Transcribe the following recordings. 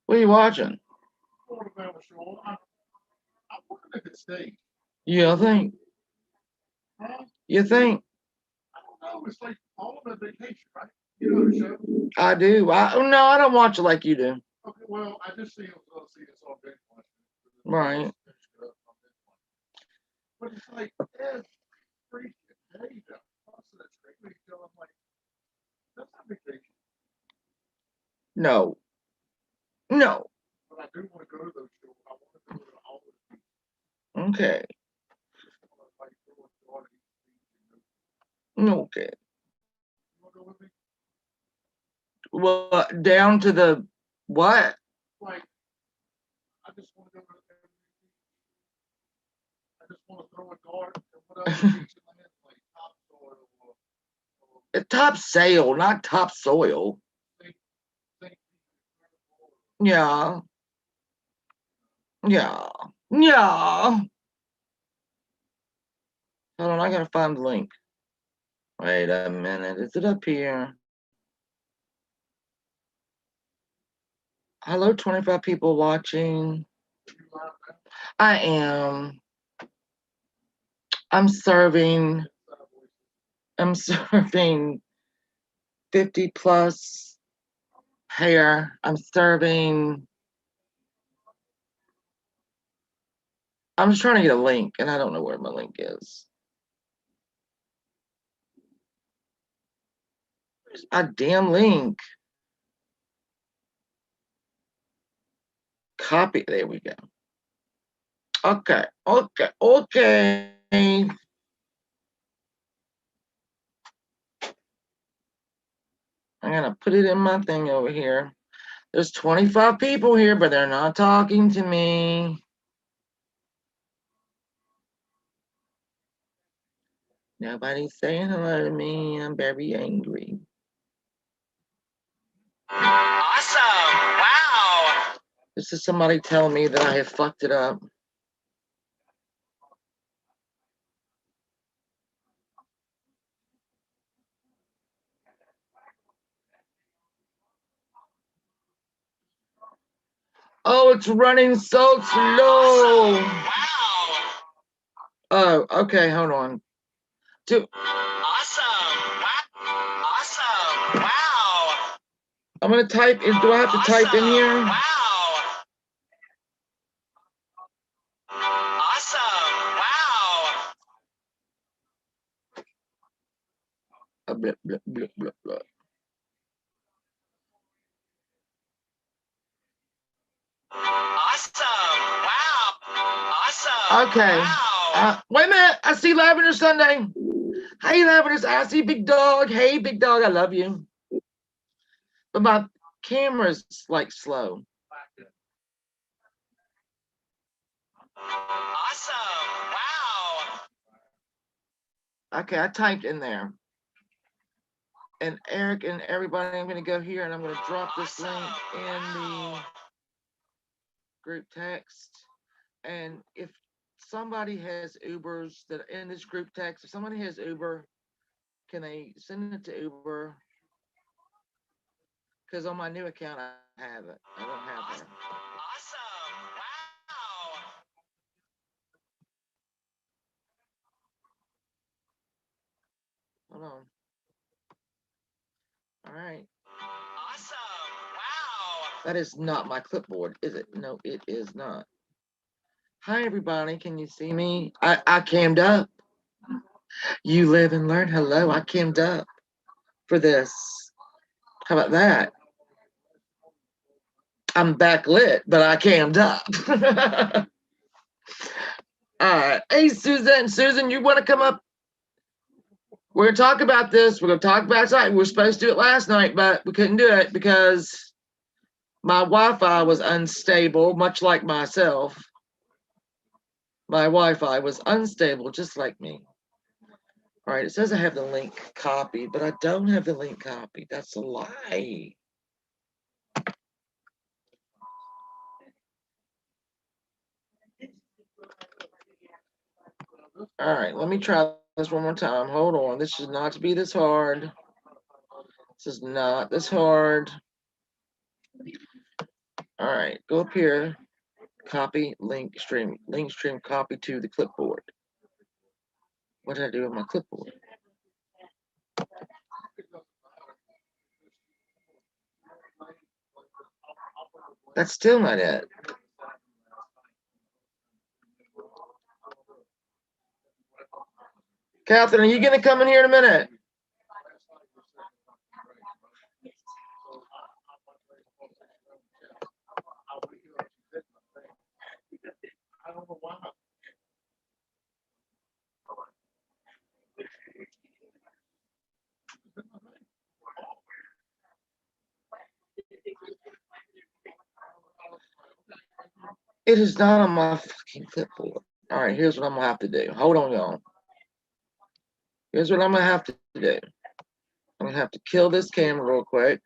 What are you watching? You think? You think? I do. No, I don't watch it like you do. Right. No. No. Okay. Okay. Well, down to the what? Top sail, not top soil. Yeah. Yeah. Yeah. Hold on, I gotta find the link. Wait a minute. Is it up here? Hello, 25 people watching. I am. I'm serving. I'm serving 50 plus hair. I'm serving. I'm just trying to get a link, and I don't know where my link is. Where's my damn link? Copy. There we go. Okay. Okay. Okay. I'm gonna put it in my thing over here. There's 25 people here, but they're not talking to me. Nobody's saying hello to me. I'm very angry. Awesome. Wow. This is somebody telling me that I have fucked it up. Oh, it's running so slow. Awesome. Wow. Oh, okay, hold on. Awesome. Wow. Awesome. Wow. I'm gonna type in. Do I have to type in here? Wow. Awesome. Wow. Blah, blah, blah, blah, blah. Awesome. Wow. Awesome. Okay. Wow. Wait a minute. I see Lavender Sunday. Hey, Lavender. I see Big Dog. Hey, Big Dog. I love you. But my camera's like slow. Awesome. Wow. Okay, I typed in there. And Eric and everybody, I'm going to go here and I'm going to drop this link in the group text. And if somebody has Ubers that in this group text, if somebody has Uber, can they send it to Uber? Because on my new account, I have it. I don't have it. Awesome. Wow. Hold on. All right. Awesome. That is not my clipboard, is it? No, it is not. Hi, everybody. Can you see me? I cammed up. You live and learn. Hello, I cammed up for this. How about that? I'm backlit, but I cammed up. All right. Hey, Susan. Susan, you want to come up? We're going to talk about this. We're going to talk about it tonight. We were supposed to do it last night, but we couldn't do it because my Wi-Fi was unstable, much like myself. My Wi-Fi was unstable, just like me. All right, it says I have the link copied, but I don't have the link copied. That's a lie. All right, let me try this one more time. Hold on. This should not be this hard. This is not this hard. All right, go up here. Copy, link stream, copy to the clipboard. What did I do with my clipboard? That's still not it. Catherine, are you going to come in here in a minute? It is not on my fucking clipboard. All right, here's what I'm going to have to do. Hold on, y'all. Here's what I'm going to have to do. I'm going to have to kill this camera real quick.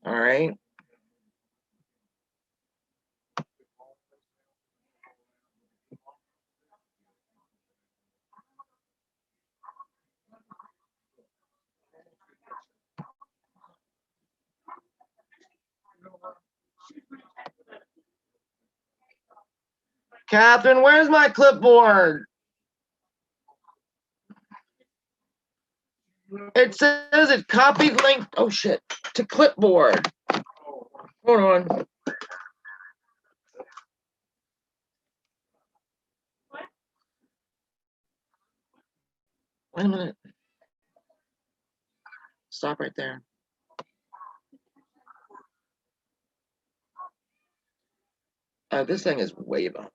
All right. Catherine, where's my clipboard? It says it copied link. Oh shit. To clipboard. Hold on. Wait a minute. Stop right there. This thing is way behind.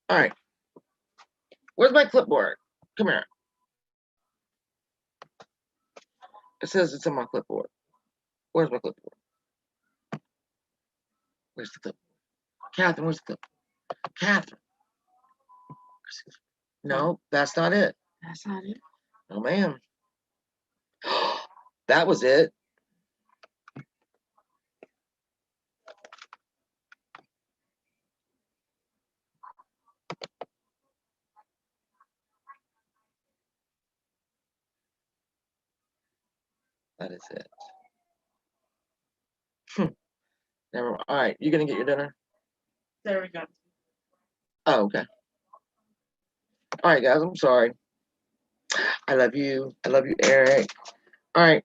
All right. Where's my clipboard? Come here. It says it's on my clipboard. Where's my clipboard? Where's the clipboard? Catherine, where's the clipboard? Catherine. No, that's not it. That's not it. Oh, man. That was it. That is it. Never mind. All right, you gonna get your dinner? There we go. Oh, okay. All right, guys, I'm sorry. I love you. I love you, Eric. All right.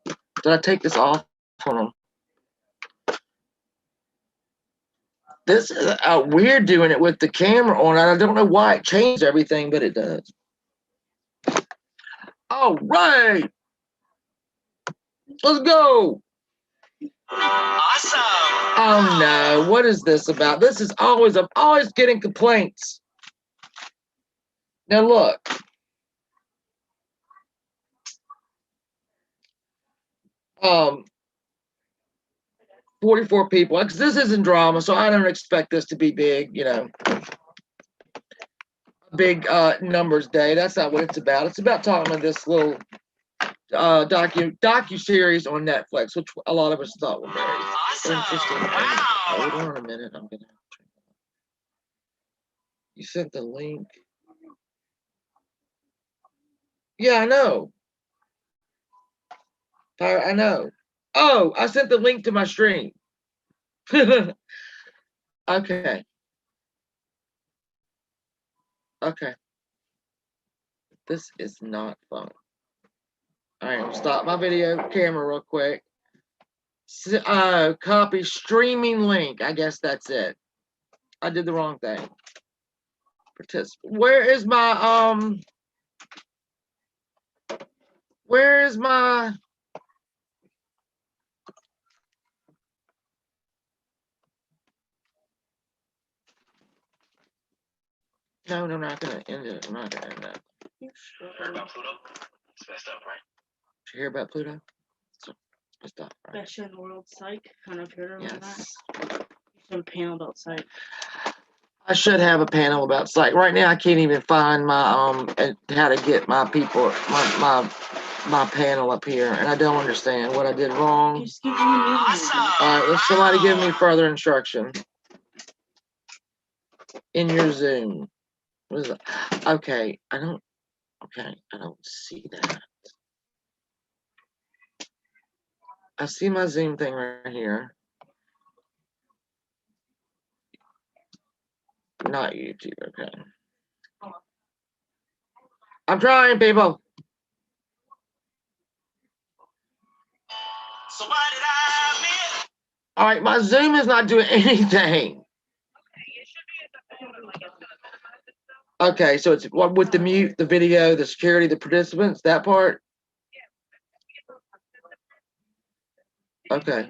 Did I take this off? Hold on. This is weird doing it with the camera on. I don't know why it changed everything, but it does. All right. Let's go. Awesome. Oh no, what is this about? This is always, I'm always getting complaints. Now look. 44 people, because this isn't drama, so I don't expect this to be big, you know, big numbers day. That's not what it's about. It's about talking about this little docu-series on Netflix, which a lot of us thought were very interesting. Wow. Hold on a minute. I'm gonna. You sent the link. Yeah, I know. I know. Oh, I sent the link to my stream. Okay. Okay. This is not fun. All right, I'll stop my video camera real quick. Copy streaming link. I guess that's it. I did the wrong thing. Where is my where is my no, I'm not gonna end it. I'm not gonna end that. Heard about Pluto? It's messed up, right? Did you hear about Pluto? It's up, right? Best show in the world, Psych. I don't know if you heard about that. Yes. You should have a panel about Psych. I should have a panel about psych. Right now I can't even find my how to get my people my panel up here, and I don't understand what I did wrong. Just give me a name. All right, let's somebody give me further instruction in your Zoom. What is that? Okay, I don't see that. I see my Zoom thing right here. Not YouTube, okay. I'm trying, people. So why did I miss? All right, my Zoom is not doing anything. Okay, so it's what with the mute, the video, the security, the participants, that part? Okay.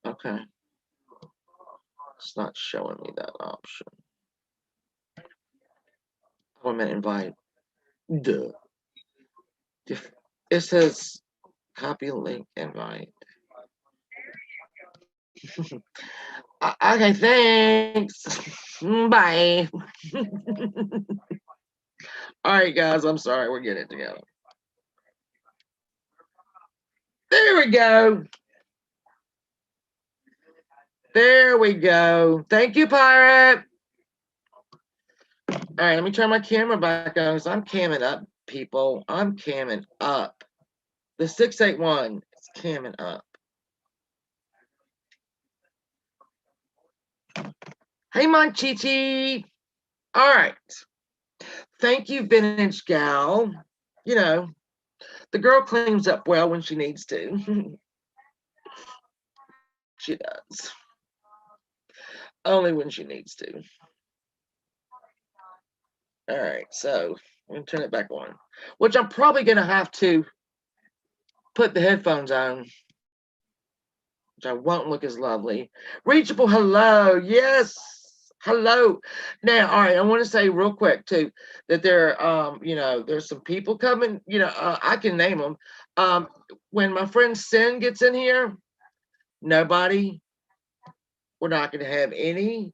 Okay. It's not showing me that option. Oh, I meant invite. Duh. It says copy link invite. Okay, thanks. Bye. All right, guys, I'm sorry. We're getting it together. There we go. There we go. Thank you, Pirate. All right, let me turn my camera back on because I'm camming up, people. I'm camming up. The 681 is camming up. Hey, Monchichi. All right. Thank you, Vintage Gal. You know, the girl cleans up well when she needs to. She does. Only when she needs to. All right, so I'm going to turn it back on, which I'm probably going to have to put the headphones on, which I won't look as lovely. Reachable, hello. Yes. Hello. Now, all right, I want to say real quick too that there, you know, there's some people coming. You know, I can name them. When my friend Sin gets in here, nobody. We're not going to have any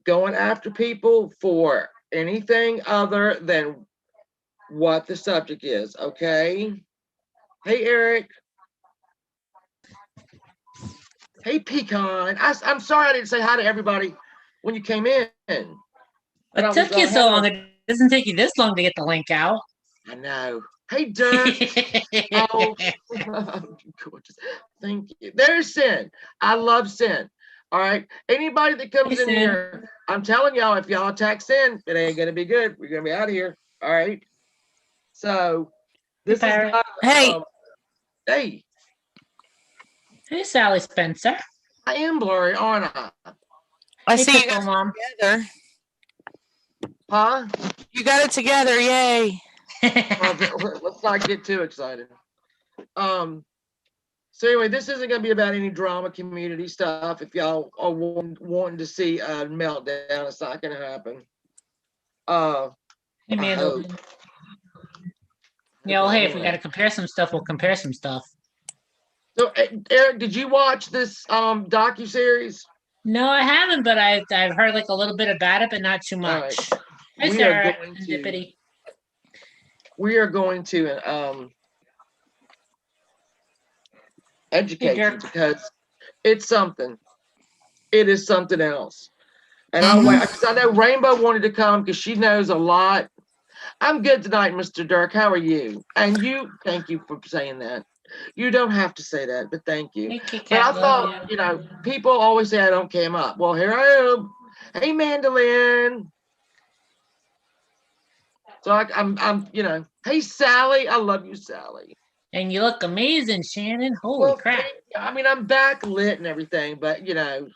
going after people for anything other than what the subject is. Okay. Hey, Eric. Hey, Pecan. I'm sorry I didn't say hi to everybody when you came in. It took you so long. It doesn't take you this long to get the link out. I know. Hey, Dirk. Oh, gorgeous. Thank you. There's Sin. I love Sin. All right. Anybody that comes in here, I'm telling y'all, if y'all attack Sin, it ain't going to be good. We're going to be out of here. All right. So, this is not, hey. Hey. Hey, Sally Spencer. I am blurry, aren't I? I see you guys together. Huh? You got it together, yay. Let's not get too excited. So anyway, this isn't going to be about any drama community stuff. If y'all are wanting to see a meltdown, it's not going to happen. Hey, I hope. Yeah, well, hey, if we got to compare some stuff, we'll compare some stuff. So, Eric, did you watch this docuseries? No, I haven't, but I've heard like a little bit about it, but not too much. Right. Hi, Sarah. Dippity. We are going to educate you because it's something. It is something else. And I know Rainbow wanted to come because she knows a lot. I'm good tonight, Mr. Dirk. How are you? And you, thank you for saying that. You don't have to say that, but thank you. Hey, but I thought, you know, people always say I don't cam up. Well, here I am. Hey, Mandolin. So I'm, hey, Sally. I love you, Sally. And you look amazing, Shannon. Holy Well, crap. I mean, I'm backlit and everything, but backlit.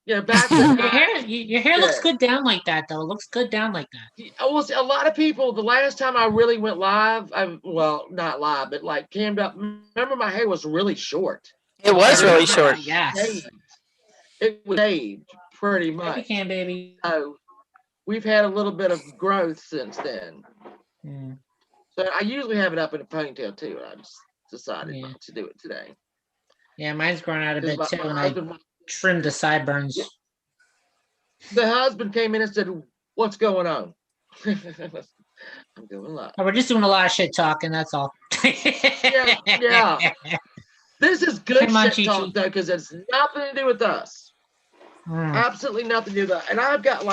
Your hair looks good down like that, though. It looks good down like that. Well, see, a lot of people, the last time I really went live, well, not live, but like cammed up. Remember, my hair was really short. It was really short. Yes. It was shaved pretty much. You can, baby. So we've had a little bit of growth since then. Mm. So I usually have it up in a ponytail too. I just decided to do it today. Yeah, mine's growing out a bit too, and I trimmed the sideburns. Yeah. The husband came in and said, "What's going on?" I'm doing live. Oh, we're just doing a lot of shit talking. That's all. yeah. This is good shit talk though, because it's nothing to do with us. Absolutely nothing to do with us. And I've got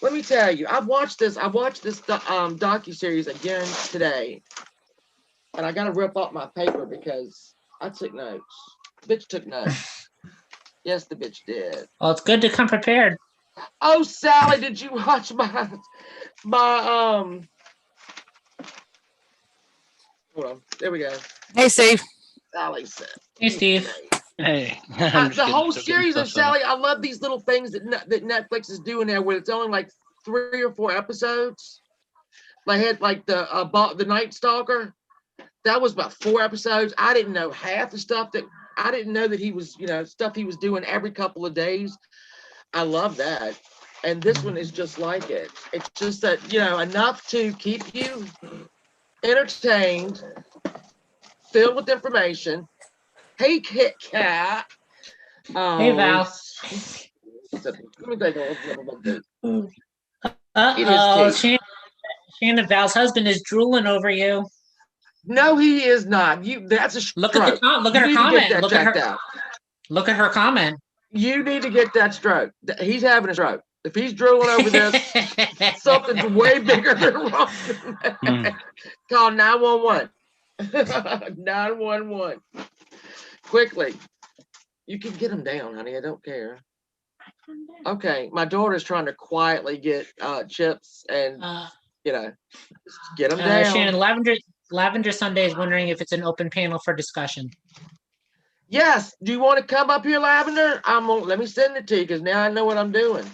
let me tell you, I watched this docuseries again today, and I got to rip off my paper because I took notes. Bitch took notes. Yes, the bitch did. Well, it's good to come prepared. Oh, Sally, did you watch my hold on, there we go. Hey, Steve. Sally said. Hey, Steve. Hey. The whole series of Sally, I love these little things that Netflix is doing there, where it's only like 3 or 4 episodes. They had like the Night Stalker. That was about 4 episodes. I didn't know half the stuff I didn't know that he was, stuff he was doing every couple of days. I love that. And this one is just like it. It's just that, enough to keep you entertained, filled with information. Hey, Kit Kat. Hey, Val. Let me take a look. Uh-oh, Shannon, Val's husband is drooling over you. No, he is not. That's a look stroke. at the look at her comment. Look at her comment. You need to get that stroke. He's having a stroke. If he's drooling over this, something's way bigger than wrong. Call 911. 911. Quickly. You can get him down, honey. I don't care. Okay, my daughter's trying to quietly get chips and get them down. Shannon, Lavender Sunday is wondering if it's an open panel for discussion. Yes. Do you want to come up here, Lavender? Let me send it to you because now I know what I'm doing.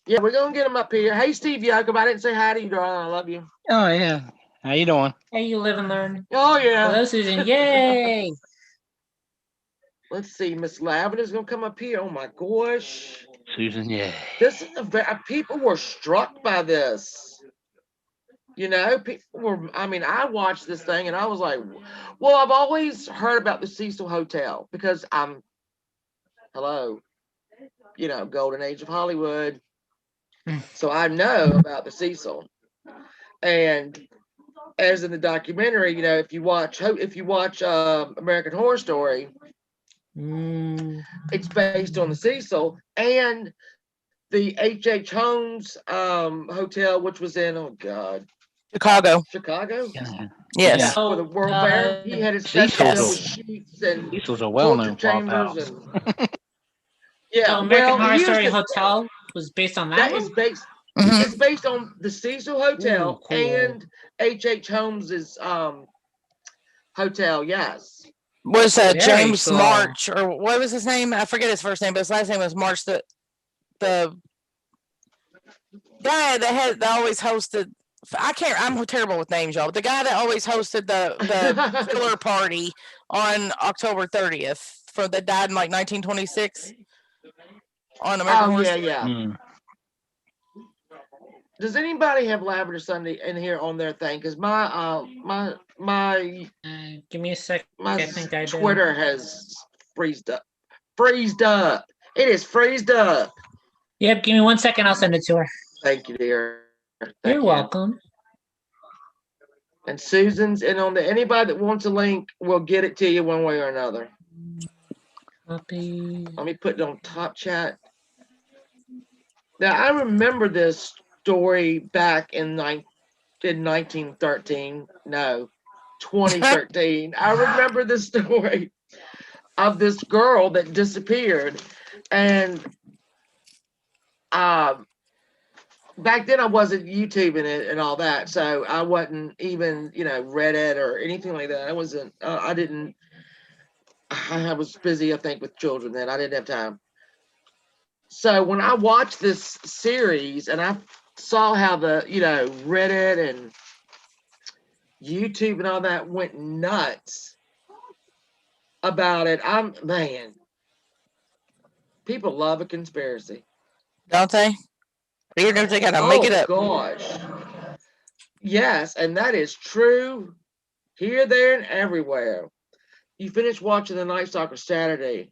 Yeah, we're gonna get him up here. Hey, Steve Jacob, I didn't say hi to you, darling. I love you. Oh yeah. How you doing? Hey, you live and learn. Oh yeah. Hello, Susan. Yay. Let's see. Miss Lavender's gonna come up here. Oh my gosh. Susan, yeah. People were struck by this. People were. I watched this thing and I was like, well, I've always heard about the Cecil Hotel because golden age of Hollywood. So I know about the Cecil. And as in the documentary, if you watch American Horror Story, it's based on the Cecil and the H.H. Holmes hotel, which was in Chicago. For Yes. the World Fair, he had his hotel with sheets and Cecil's a well-known chambers. American Horror Story Hotel was based on that. That is based. It's based on the Cecil Hotel and H.H. Holmes's hotel. Yes. Was James March, or what was his name? I forget his first name, but his last name was March. The guy that always hosted. I'm terrible with names, y'all. But the guy that always hosted the filler party on October 30th that died in like 1926 on American Horror Story. Yeah. Does anybody have Lavender Sunday in here on their thing? Because my give me a second. I think I do. Twitter has freezed up. It is freezed up. Yep. Give me 1 second. I'll send it to her. Thank you, dear. You're welcome. And Susan's in on anybody that wants a link, we'll get it to you one way or another. Copy. Let me put it on top chat. Now I remember this story back in 1913. No, 2013. I remember the story of this girl that disappeared, and back then I wasn't YouTubing it and all that, so I wasn't even, Reddit or anything like that. I wasn't. I didn't. I was busy, I think, with children then. I didn't have time. So when I watched this series and I saw how the Reddit and YouTube and all that went nuts about it, people love a conspiracy. Don't they? Even if they gotta make it up. Gosh. Yes, and that is true here, there, and everywhere. You finished watching the Night Stalker Saturday.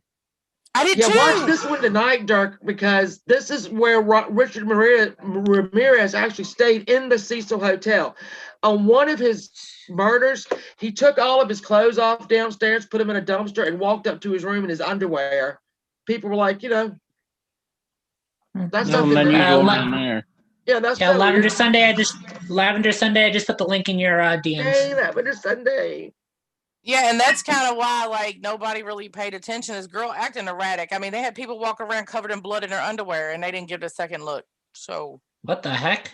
I did Yeah, too. watch this one tonight, Dirk, because this is where Richard Ramirez actually stayed in the Cecil Hotel. On one of his murders, he took all of his clothes off downstairs, put them in a dumpster, and walked up to his room in his underwear. People were like, that's Nothing nothing. unusual down there. Yeah, that's Yeah, not Lavender weird. Sunday. Lavender Sunday. I just put the link in your DMs. Hey, Lavender Sunday. Yeah, and that's kind of why like nobody really paid attention. This girl acting erratic. I mean, they had people walk around covered in blood in their underwear, and they didn't give it a second look. So What the heck?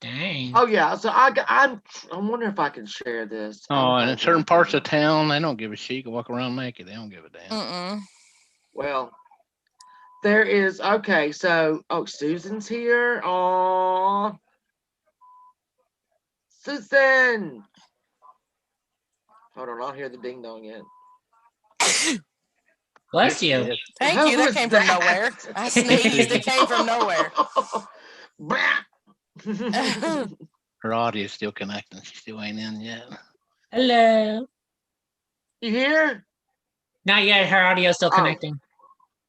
Dang. Oh yeah, so I wonder if I can share this. Oh, and in certain parts of town, they don't give a shit. You can walk around naked. They don't give a damn. Well, there is so Susan's here. Oh, Susan. Hold on, I'll hear the ding dong yet. Bless you. Thank you. That came from nowhere. I sneezed. It came from nowhere. Her audio's still connecting. She still ain't in yet. Hello. You hear? Not yet. Her audio's still connecting.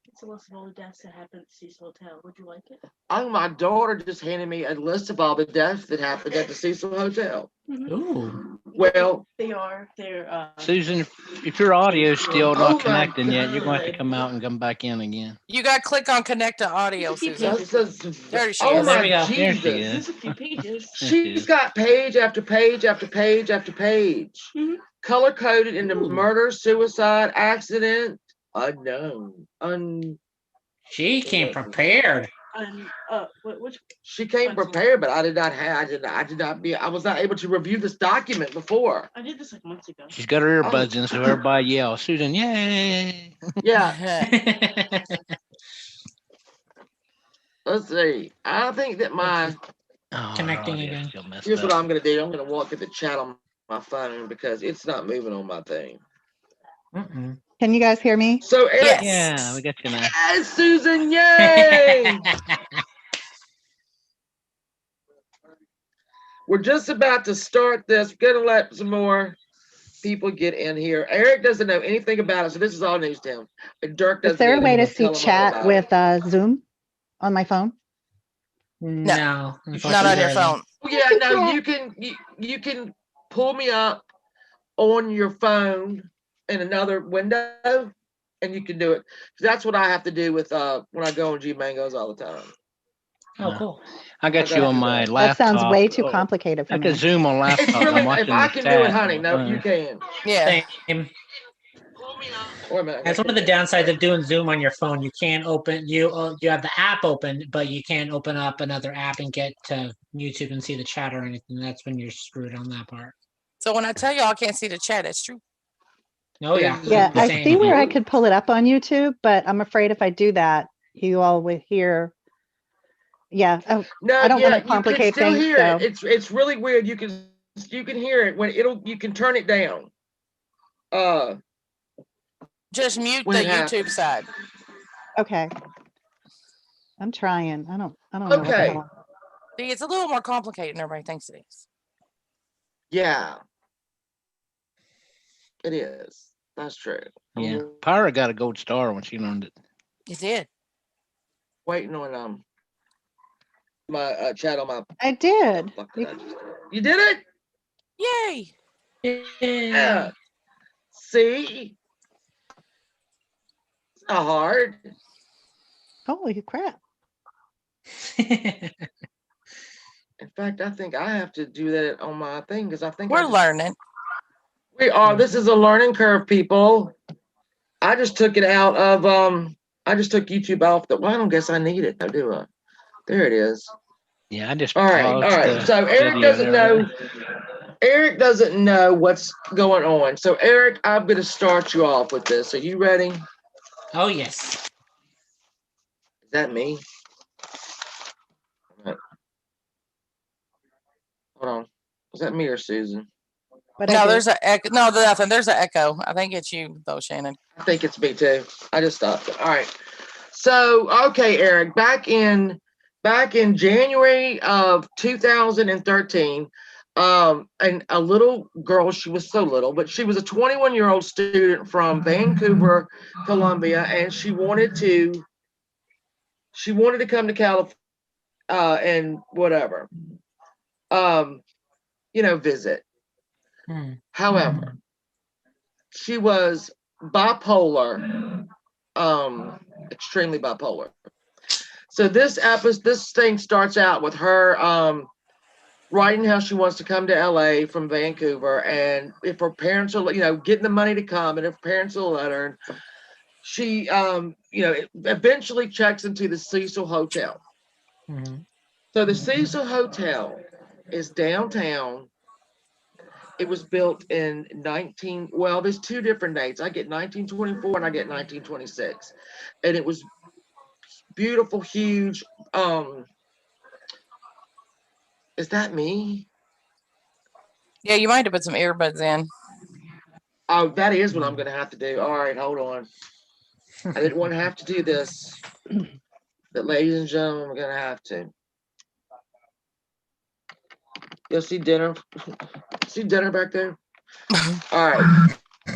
It's a list of all the deaths that happened at Cecil Hotel. Would you like it? Oh, my daughter just handed me a list of all the deaths that happened at the Cecil Hotel. Ooh. Well, They're Susan, if your audio's still Oh not my connecting yet, you're going to have to God. come out and come back in again. You got to click on connect to audio, Susan. There she oh is. There we my go. There she Jesus. is. there's a few pages. She's got page after page after page after page. Mhm. Color coded into Ooh. murder, suicide, accident, unknown. She came prepared. Which She came prepared, but I was not able to review this document before. I did this like months ago. She's got her earbuds in, so everybody yell, Susan, yay! Yeah, let's see. I think that Oh, her Connecting audio's again. still messed here's what up. I'm gonna do. I'm gonna walk at the chat on my phone because it's not moving on my thing. Mm-mm. Can you guys hear me? So Eric, Yes. Yeah, we got you now. yes, Susan, yay! We're just about to start this. We're gonna let some more people get in here. Eric doesn't know anything about it, so this is all news to him. And Dirk doesn't. Is there a way to either. see Tell him all chat about with it. Zoom on my phone? No. Not on unfortunately, your there isn't. phone. Oh, yeah, no, you can pull me up on your phone in another window, and you can do it. That's what I have to do with when I go on G Mangoes all the time. Oh, cool. I got you on my That laptop. sounds way too Oh, complicated for I can me. Zoom on laptop. It's really, I'm watching if I the can do it, chat honey, on no, my you phone. can. Yeah. Same. Wait a minute. That's one of the downsides of doing Zoom on your phone. You can't open you have the app open, but you can't open up another app and get to YouTube and see the chat or anything. That's when you're screwed on that part. So when I tell y'all I can't see the chat, that's true. Oh yeah. Yeah, I Same. see where I could pull it up on YouTube, but I'm afraid if I do that, you all will hear. Yeah, I don't want to complicate you can still things. hear So it. It's really weird. You can hear it when you can turn it down. Just mute the When it YouTube happens. side. okay, I'm trying. I don't know what the Okay. hell. See, it's a little more complicated than everybody thinks it is. Yeah, it is. That's true. Yeah. Pyra got a gold star when she learned it. You did. Waiting on my chat on my. I did. Fuck did I just do? You did it? Yay. Yeah. See? It's not hard. Holy crap! In fact, I think I have to do that on my thing because I think We're learning. we are. This is a learning curve, people. I just took it out of I just took YouTube off the. Well, I don't guess I need it. I do. There it is. Yeah, I just All right, paused the So Eric video doesn't there. know. Eric doesn't know what's going on. So Eric, I'm going to start you off with this. Are you ready? Is Oh yes. that me? Hold on. Is that me or Susan? But I No, do. there's a echo. No, nothing. There's an echo. I think it's you though, Shannon. I think it's me too. I just stopped it. All right. So, okay, Eric, back in January of 2013, and a little girl, she was so little, but she was a 21-year-old student from Vancouver, Colombia, and she wanted to come to California and whatever, visit. However, she was bipolar, extremely bipolar. So this thing starts out with her writing how she wants to come to LA from Vancouver, and if her parents are, getting the money to come, and if her parents will let her. She eventually checks into the Cecil Hotel. So the Cecil Hotel is downtown. It was built in there's two different dates. I get 1924 and I get 1926. And it was beautiful, huge. Is that me? Yeah, you might have put some earbuds in. Oh, that is what I'm going to have to do. All right, hold on. I didn't want to have to do this. But ladies and gentlemen, we're going to have to. You'll see dinner. See dinner back there? All right.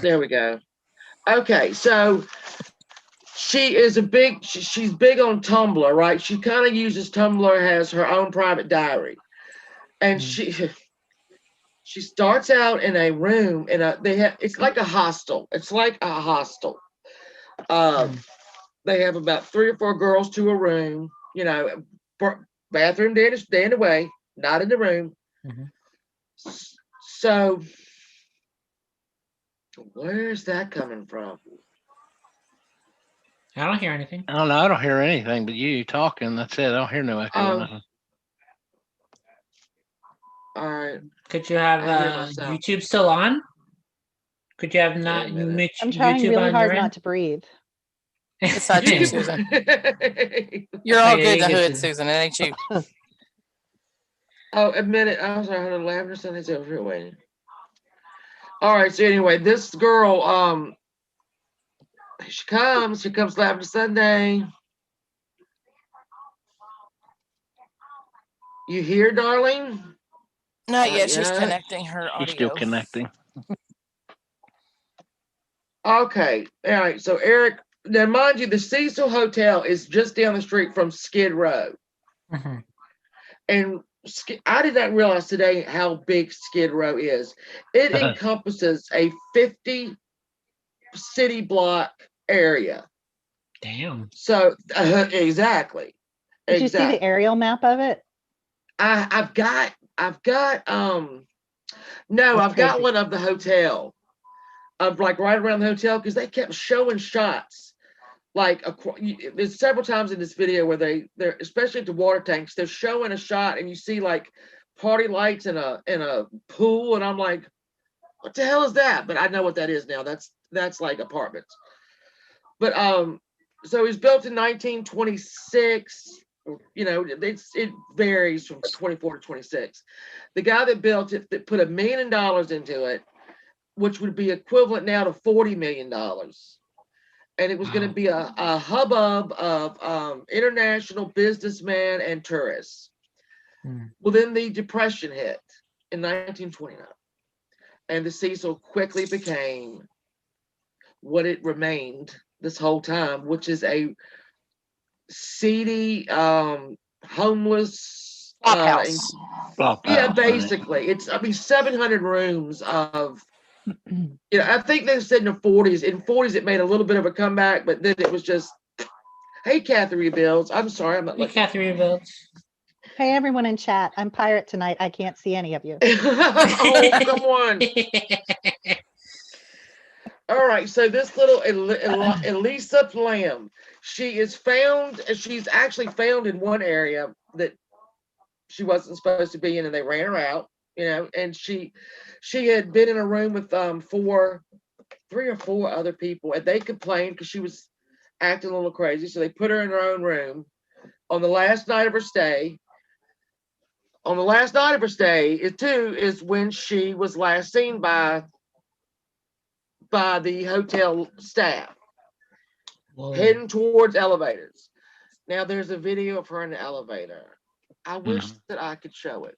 There we go. Okay, so she is she's big on Tumblr, right? She kind of uses Tumblr as her own private diary. And she starts out in a room it's like a hostel. It's like a hostel. They have about 3 or 4 girls to a room, bathroom down the way, not in the room. So where's that coming from? I don't hear anything. I don't know. I don't hear anything but you talking. That's it. I don't hear no echo. Nothing. All right. Could you have YouTube still on? Could you have not I'm trying YouTube really on hard your not end? to breathe. It's not you, Susan. You're all good in the hood, Susan. It ain't you. Oh, a minute. I'm sorry. Hold on. Lavender Sunday's over here waiting. All right. So anyway, this girl, she comes Lavender Sunday. You here, darling? Not yet. She's connecting her audio. She's still connecting. Okay. All right. So Eric, now mind you, the Cecil Hotel is just down the street from Skid Row. And I did not realize today how big Skid Row is. It encompasses a 50 city block area. Damn. So exactly. Did you see the aerial map of it? I've got one of the hotel. Of like right around the hotel, because they kept showing shots. Like there's several times in this video where they're especially at the water tanks, they're showing a shot and you see like party lights in a pool, and I'm like, what the hell is that? But I know what that is now. That's like apartments. But so it was built in 1926. It varies from 24 to 26. The guy that built it, that put $1 million into it, which would be equivalent now to $40 million. And it was going to be a hubbub of international businessmen and tourists. Well, then the Depression hit in 1929. And the Cecil quickly became what it remained this whole time, which is a seedy, homeless house. Yeah, basically. It's 700 rooms of I think they said in the 40s. In 40s, it made a little bit of a comeback, but then it was just, hey, Kathy Rebuilds. I'm sorry, I'm not looking. Hey, Kathy Rebuilds. Hey, everyone in chat. I'm pirate tonight. I can't see any of you. Oh, come on. All right, so this little Elisa Lamb, she's actually found in one area that she wasn't supposed to be in, and they ran her out, and she had been in a room with 3 or 4 other people, and they complained because she was acting a little crazy, so they put her in her own room. On the last night of her stay, is when she was last seen by the hotel staff Whoa. heading towards elevators. Now there's a video of her in the elevator. I wish that I could show it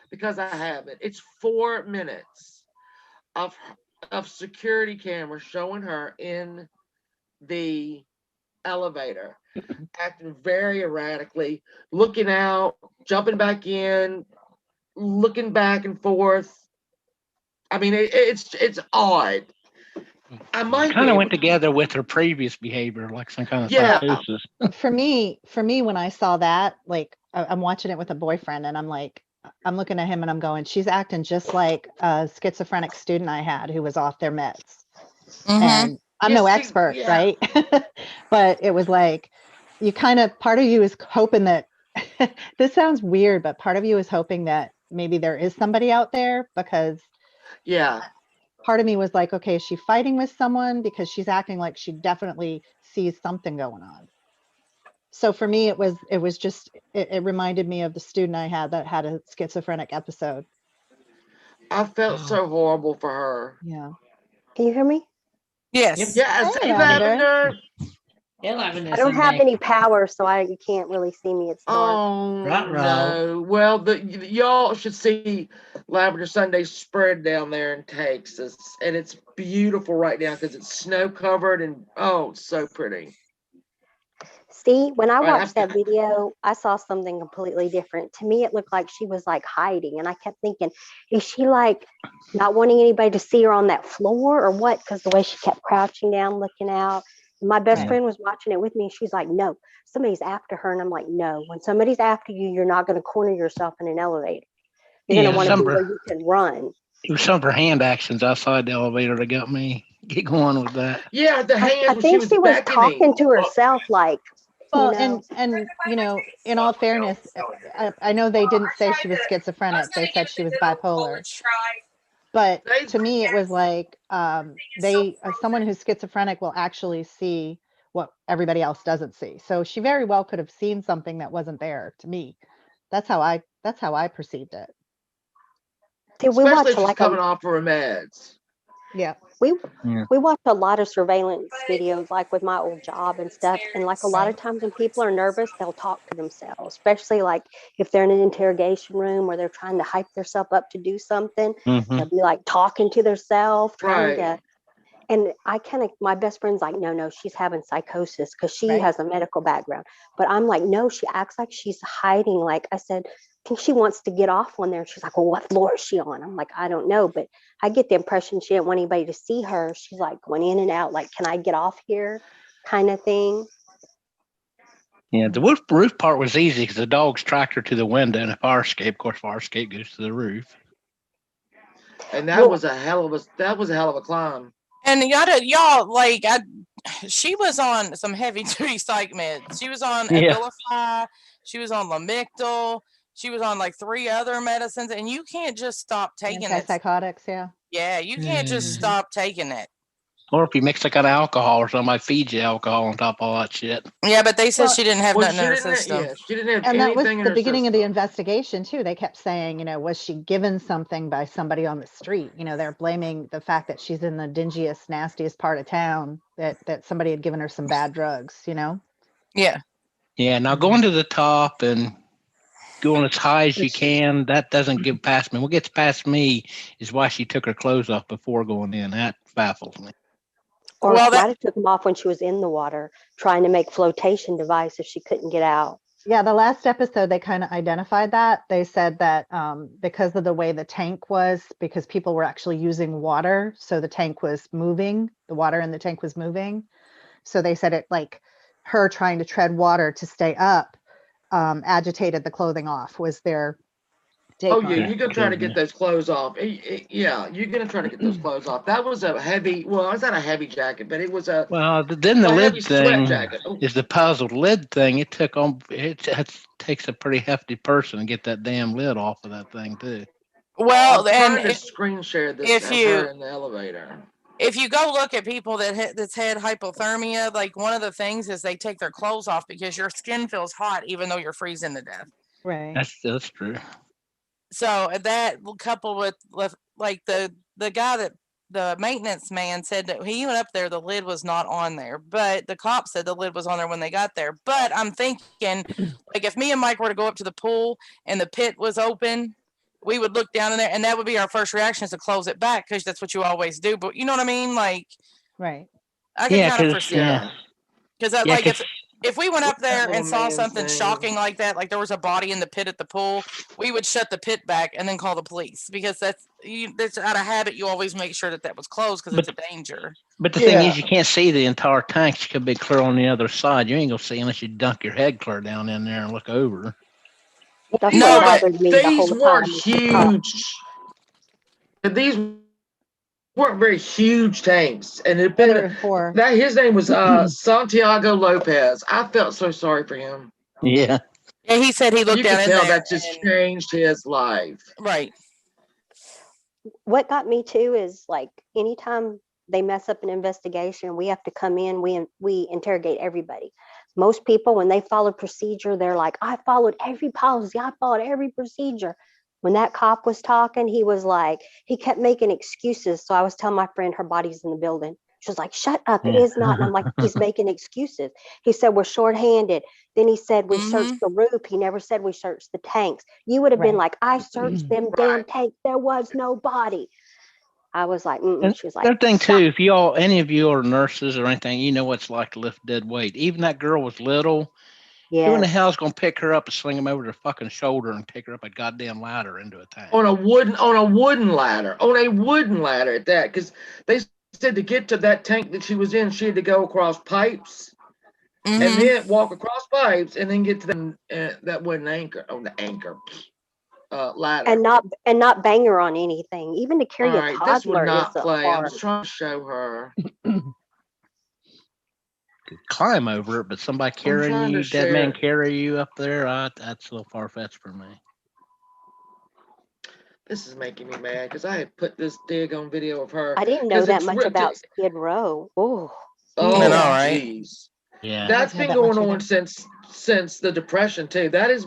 because I haven't. It's 4 minutes of security cameras showing her in the elevator, acting very erratically, looking out, jumping back in, looking back and forth. I mean, it's odd. I might Kind be of able went to- together with her previous behavior, like some kind of Yeah. psychosis. For me, when I saw that, like I'm watching it with a boyfriend, and I'm looking at him and I'm going, she's acting just like a schizophrenic student I had who was off their meds. Mhm. And I'm Yeah, no see, expert, yeah. right? But it was like, part of you is hoping that this sounds weird, but part of you is hoping that maybe there is somebody out there, because Yeah. part of me was like, okay, is she fighting with someone? Because she's acting like she definitely sees something going on. So for me, it was just, it reminded me of the student I had that had a schizophrenic episode. I felt Wow. so horrible for her. Yeah. Can you hear me? Yes. Yes, Hey, hey, Lavender. Lavender. Hey, Lavender I don't have Sunday. any power, so you can't really see me. It's dark. Oh Ruh-roh. no. Well, y'all should see Lavender Sunday spread down there in Texas, and it's beautiful right now because it's snow covered and it's so pretty. See, when I Right, watched that video, I saw something completely different. To me, it looked like she was like hiding, and I kept thinking, is she like not wanting anybody to see her on that floor or what? Because the way she kept crouching down, looking out. My best Right. friend was watching it with me, and she's like, no, somebody's after her. And I'm like, no, when somebody's after you, you're not going to corner yourself in an elevator. You're going Yeah, to want to some be of where her, you can run. it was some of her hand actions outside the elevator that got me get going with that. Yeah, the hands I when think she she was was talking beckoning. to herself, like, Well, you know. and in all fairness, I know they didn't say she was schizophrenic. They said she was bipolar. But They- to me, it was like someone who's schizophrenic will actually see what everybody else doesn't see. So she very well could have seen something that wasn't there. To me, that's how I perceived it. See, we Especially watch if she's coming off of her meds. Yeah. we Yeah. we watch a lot of surveillance videos, like with my old job and stuff. And like a lot of times when people are nervous, they'll talk to themselves, especially like if they're in an interrogation room or they're trying to hype themselves up to do something. Mhm. They'll be like talking to themselves, trying Right. to. And my best friend's like, no, she's having psychosis because she Right. has a medical background. But I'm like, no, she acts like she's hiding. Like I said, I think she wants to get off on there. And she's like, well, what floor is she on? I'm like, I don't know. But I get the impression she didn't want anybody to see her. She's like going in and out, like, can I get off here? Kind of thing. Yeah, the roof part was easy because the dogs tracked her to the window and a fire escape. Of course, fire escape goes to the roof. And that Well- was a hell of a climb. And y'all like she was on some heavy duty psych meds. She was on Yeah. Abilify, she was on Lamictal, she was on like 3 other medicines, and you can't just stop taking it. Antipsychotics, yeah. Yeah, you can't just Mhm. stop taking it. Or if you mix like kind of alcohol or something, I feed you alcohol on top of all that shit. Yeah, but they said Well, she didn't have Well, nothing she in her didn't have, system. she didn't have And that was anything in the her beginning of the system. investigation too. They kept saying, was she given something by somebody on the street? They're blaming the fact that she's in the dingiest, nastiest part of town, that somebody had given her some bad drugs, Yeah. Yeah, now going to the top and going as high as you can, that doesn't get past me. What gets past me is why she took her clothes off before going in. That baffles me. Or Well, she that- might have took them off when she was in the water, trying to make flotation device if she couldn't get out. Yeah, the last episode, they kind of identified that. They said that because of the way the tank was, because people were actually using water, so the tank was moving, the water in the tank was moving. So they said it like her trying to tread water to stay up agitated the clothing off was their Oh on yeah, it. you're gonna try to get those clothes off. Yeah, you're gonna try to get those clothes off. That was a heavy. Well, it's not a heavy jacket, but it was a Well, then the heavy lid sweat thing jacket. Oh, is the puzzled lid thing. It takes a pretty hefty person to get that damn lid off of that thing too. Well, I'm and trying to screen share this if of her in the elevator. you go look at people that's had hypothermia, like one of the things is they take their clothes off because your skin feels hot even though you're freezing to death. Right. That's true. So that coupled with like the guy that the maintenance man said that he went up there, the lid was not on there, but the cop said the lid was on there when they got there. But I'm thinking, like, if me and Mike were to go up to the pool and the pit was open, we would look down in there, and that would be our first reaction is to close it back because that's what you always do. But you know what I mean? Like, Right. I can Yeah, kind of because foresee Yeah. because yeah, like 'cause if we went up What's that there little and saw man's something name? shocking like that, like there was a body in the pit at the pool, we would shut the pit back and then call the police because that's out of habit. You always make sure that was closed because it's a danger. but the thing Yeah. is, you can't see the entire tank. She could be clear on the other side. You ain't gonna see unless you dunk your head clear down in there and look over. That's No, what but bothered me the These whole weren't time. Is the cop. huge. These weren't very huge tanks, and it There been were 4. that his name was Santiago Lopez. I felt so sorry for him. Yeah. yeah, he said he looked You down could in tell there that just and changed his life. right. What got me too is like anytime they mess up an investigation, we have to come in. We interrogate everybody. Most people, when they follow procedure, they're like, "I followed every policy. I followed every procedure." When that cop was talking, he was like, he kept making excuses. So I was telling my friend her body's in the building. She was like, "Shut up, it Yeah. is not." And I'm like, he's making excuses. He said, "We're shorthanded." Then he said, "We Mhm. searched the roof." He never said we searched the tanks. You would have been Right. like, "I searched them damn tanks. There was no body." I was like, And she was like, another thing "Stop." too, if any of you are nurses or anything, you know what it's like to lift dead weight. Even that girl was little. Who in the Yes. hell's gonna pick her up and sling him over their fucking shoulder and take her up a goddamn ladder into a tank? On a wooden ladder at that, because they said to get to that tank that she was in, she had to go across pipes and Mhm. then walk across pipes and then get to that wooden anchor ladder. And not bang her on anything. Even to All carry a right, this would toddler is not a play. I was hard. trying to show her. Could climb over it, but somebody carrying trying to you, dead man share. carry you up there, that's a little far fetched for me. This is making me mad because I had put this dig on video of her. I didn't know 'Cause that it's much ripped about it. Skid Row. Oh, Oh, I know, right? jeez. Yeah. That's know been that going much on either. since the Depression too. That is,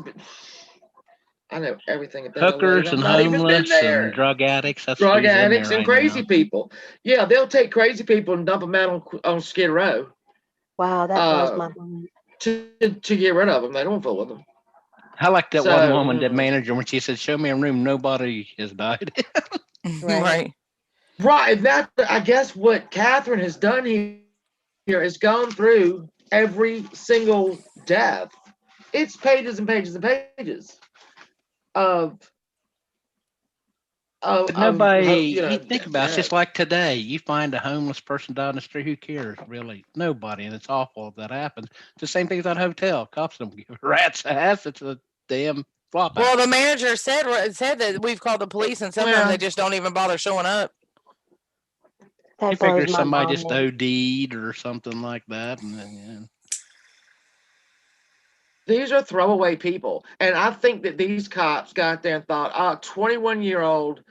I know everything about Hookers I've and not even been homeless there. and drug addicts. That's Drug who's in there addicts and right crazy now. people. Yeah, they'll take crazy people and dump them out on Skid Row wow, that blows my mind. to get rid of them. They don't fool with them. I like that So, one woman, that manager, when she said, "Show me a room nobody has died." Right. Right. That I guess what Catherine has done here is gone through every single death. It's pages and pages and pages of But nobody, you know, you think about it, it's just like today. You find a homeless person down the street, who cares? Really? Nobody. And it's awful if that happens. It's the same thing as that hotel. Cops don't give a rat's ass. It's a damn flop Well, out. the manager said that we've called the police and sometimes Well, they just don't even bother showing up. You That figure blows my somebody just mind. OD'd or something like that. And then, these are throwaway people. And I think that these cops got there and thought, 21-year-old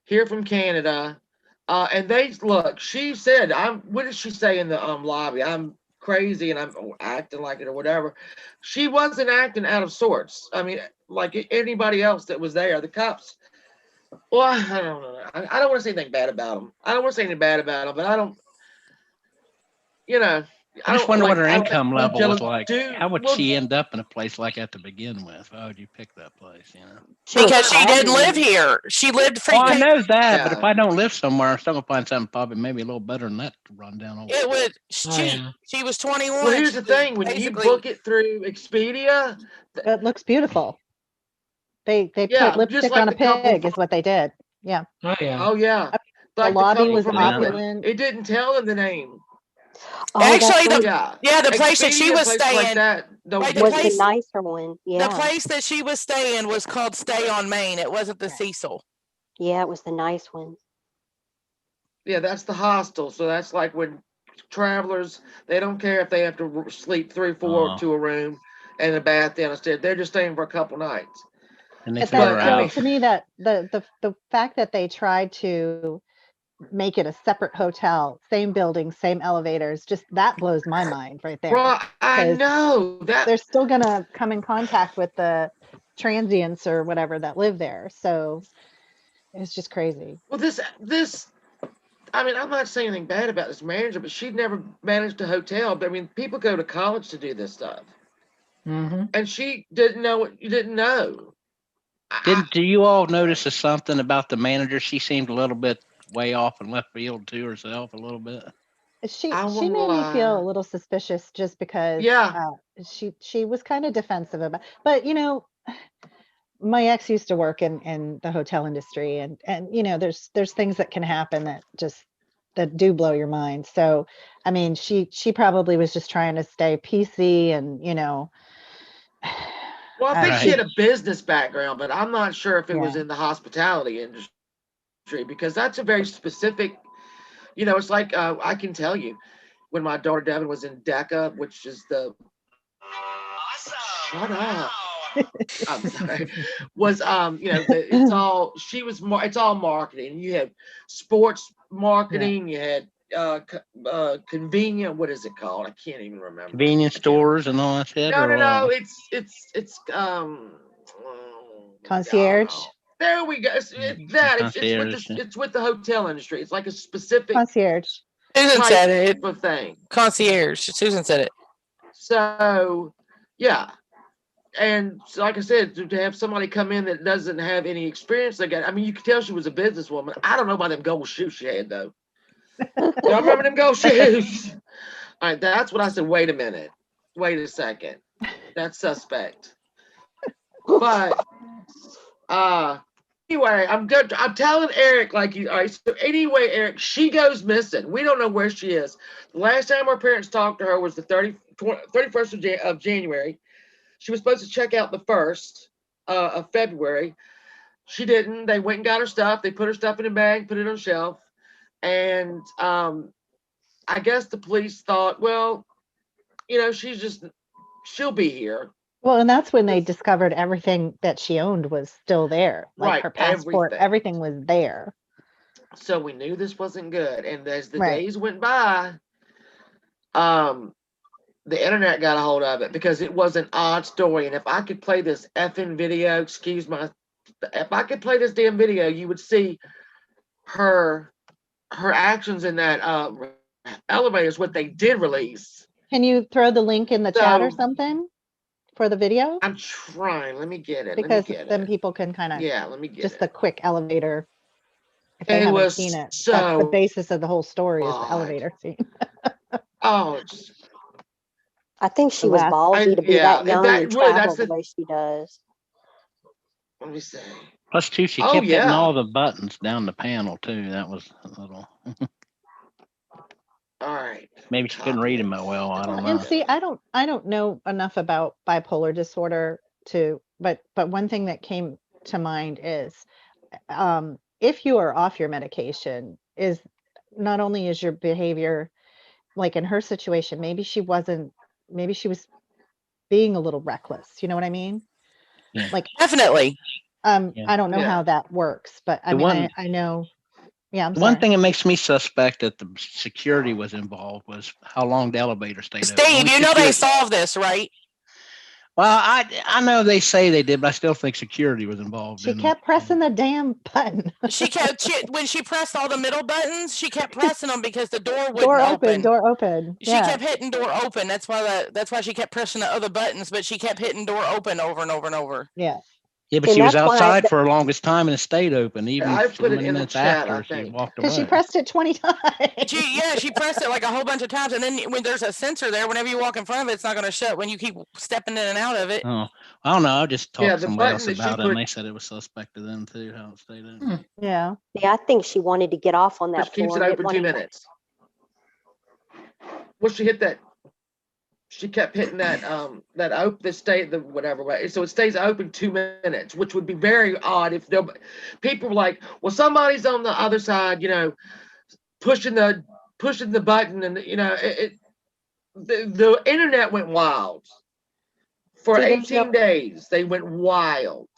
here from Canada. And they look, she said, what did she say in the lobby? I'm crazy and I'm acting like it or whatever. She wasn't acting out of sorts. I mean, like anybody else that was there, the cops. Well, I don't know. I don't want to say anything bad about them. I don't want to say anything bad about them, but I don't, you know, I just wonder what her income I'm level was jealous. like. Dude, How would well, she end up in a place like that to begin with? Why would you pick that place? She was Because she didn't live probably here. She lived free. Oh, I know that, but if Yeah. I don't live somewhere, I'm still gonna find something probably maybe a little better than that to run down over. It would. Oh, yeah. She was 21. Well, here's She the was thing: when you basically. book it through Expedia, It looks beautiful. They yeah, put just lipstick like on a the couple. pig is what they did. Yeah. Oh, yeah. Oh yeah, The like the lobby couple was from Yeah. England. opulent. It didn't tell them the name. oh, that's Actually, right. Yeah, the place that she Expedia, was places like staying. that. The, Right, the Was place- the nicer one. The Yeah. place that she was staying was called Stay on Main. It wasn't the Yeah. Cecil. Yeah, it was the nice one. yeah, that's the hostel. So that's like when travelers, they don't care if they have to sleep 3 or 4 to a room and a bath downstairs. They're just staying for a couple nights. And they But throw that's her I still, mean- out. to me, that the fact that they tried to make it a separate hotel, same building, same elevators, just that blows my mind right there. Right, I 'Cause know that. They're still gonna come in contact with the transients or whatever that live there. So it's just crazy. Well, this. I mean, I'm not saying anything bad about this manager, but she'd never managed a hotel. But I mean, people go to college to do this stuff, Mm-hmm. and she didn't know what you didn't know. Do you all notice something about the manager? She seemed a little bit way off and left field to herself a little bit. She I she won't made me feel lie. a little suspicious just because Yeah. she was kind of defensive about, but my ex used to work in the hotel industry, and there's things that can happen that do blow your mind. So I mean, she probably was just trying to stay PC and Well, I think Right. she had a business background, but I'm not sure if it was Yeah. in the hospitality industry because that's a very specific. It's like I can tell you when my daughter Devin was in DECA, which is the. Shut up. I'm sorry. Was it's all she was. It's all marketing. You had sports marketing. You had convenient. What is it called? I can't even remember. Convenience stores and all that shit. No, or no, no. what? It's oh my Concierge? God. There we go. It's that. Concierge. It's with the hotel industry. It's like a specific Concierge. Susan type said it. of thing. Concierge. Susan said it. So yeah. And so, like I said, to have somebody come in that doesn't have any experience, I mean, you could tell she was a businesswoman. I don't know about them gold shoes she had though. Y'all remember them gold shoes? All right, that's what I said. Wait a minute. Wait a second. That's suspect. But anyway, I'm good. I'm telling Eric all right, so anyway, Eric, she goes missing. We don't know where she is. The last time her parents talked to her was the 31st of January. She was supposed to check out the 1st of February. She didn't. They went and got her stuff. They put her stuff in a bag, put it on a shelf. And I guess the police thought, well, she'll be here. Well, and that's when they discovered everything that she owned was still there. Like Right, her passport, everything was there. So we knew this wasn't good. And as the Right. days went by, the internet got a hold of it because it was an odd story. And if I could play this effing video, if I could play this damn video, you would see her actions in that elevator is what they did release. Can you throw the link in the chat or So- something for the video? I'm trying. Let me get it. Because then people can kind of Yeah, let me get just it. the quick elevator. If they It haven't was seen it, that's so the basis of the whole story is the odd. elevator scene. Oh, it's I think she The was last- ballsy to be yeah, that young that- and really, travel that's the the- way she does. let me see. Plus, too, she Oh, kept hitting yeah. all the buttons down the panel too. That was a little. All right. Maybe she couldn't read them that well. I don't know. And see, I don't know enough about bipolar disorder but one thing that came to mind is if you are off your medication, is not only is your behavior, like in her situation, maybe she was being a little reckless. You know what I mean? Yeah. Like Definitely. Yeah. I don't know Yeah. how that works, but I The mean, one- I know. Yeah, I'm The one sorry. thing that makes me suspect that the security was involved was how long the elevator stayed open. Steve, Only you know they security- solved this, right? Well, I know they say they did, but I still think security was involved. She in- kept pressing the damn button. When she pressed all the middle buttons, she kept pressing them because the door wouldn't Door open. open, door open. She Yeah. kept hitting door open. That's why she kept pressing the other buttons, but she kept hitting door open over and over and over. Yeah. Yeah, but And she was that's why outside the- for the longest time and it stayed open, even I so put it many in the minutes chat, I after she think. walked Because away. she pressed it 20 times. She pressed it like a whole bunch of times, and then when there's a sensor there, whenever you walk in front of it, it's not going to shut when you keep stepping in and out of it. Oh, I don't know. I just talked Yeah, to the somebody button else that she about it, put- and they said it was suspect to them too, how it stayed open. Yeah. Yeah, I think she wanted to get off on that Just keeps floor. it and open didn't 2 want minutes. Well, she hit that. she kept hitting that the state the whatever way. So it stays open 2 minutes, which would be very odd if nobody, people were like, well, somebody's on the other side, pushing the button, and the internet went wild for See, there's 18 days. They went wild.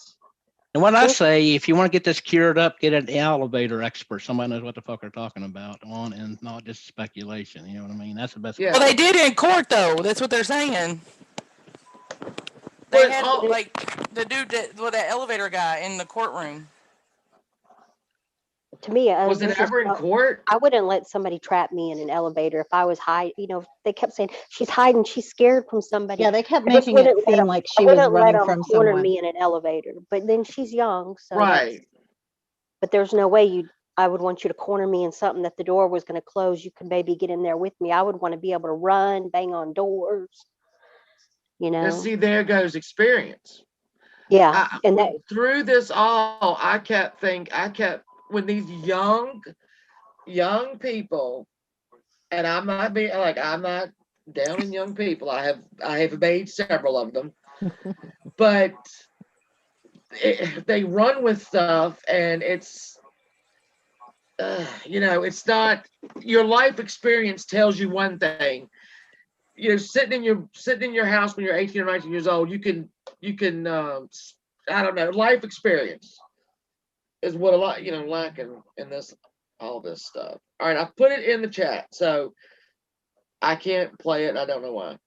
And what I say, if you want to get this cured up, get an elevator expert. Somebody knows what the fuck they're talking about on, and not just speculation. You know what I mean? That's the best. Yeah. Well, they did in court though. That's what they're saying. They But had all- like the dude that elevator guy in the courtroom. To me, Was this it is ever in not- court? I wouldn't let somebody trap me in an elevator if I was hiding. They kept saying she's hiding, she's scared from somebody. Yeah, they kept I just making it wouldn't let seem 'em- like I she was wouldn't let running them from corner someone. me in an elevator. But then she's young, so Right. But there's no way I would want you to corner me in something that the door was going to close. You could maybe get in there with me. I would want to be able to run, bang on doors. And see, there goes experience. Yeah, and that Through this all, I kept when these young people, and I'm not down in young people. I have made several of them, but they run with stuff, and it's it's not, your life experience tells you one thing. Sitting in your house when you're 18 or 19 years old, you can I don't know, life experience is what a lot lacking in all this stuff. All right, I put it in the chat, so I can't play it. I don't know why.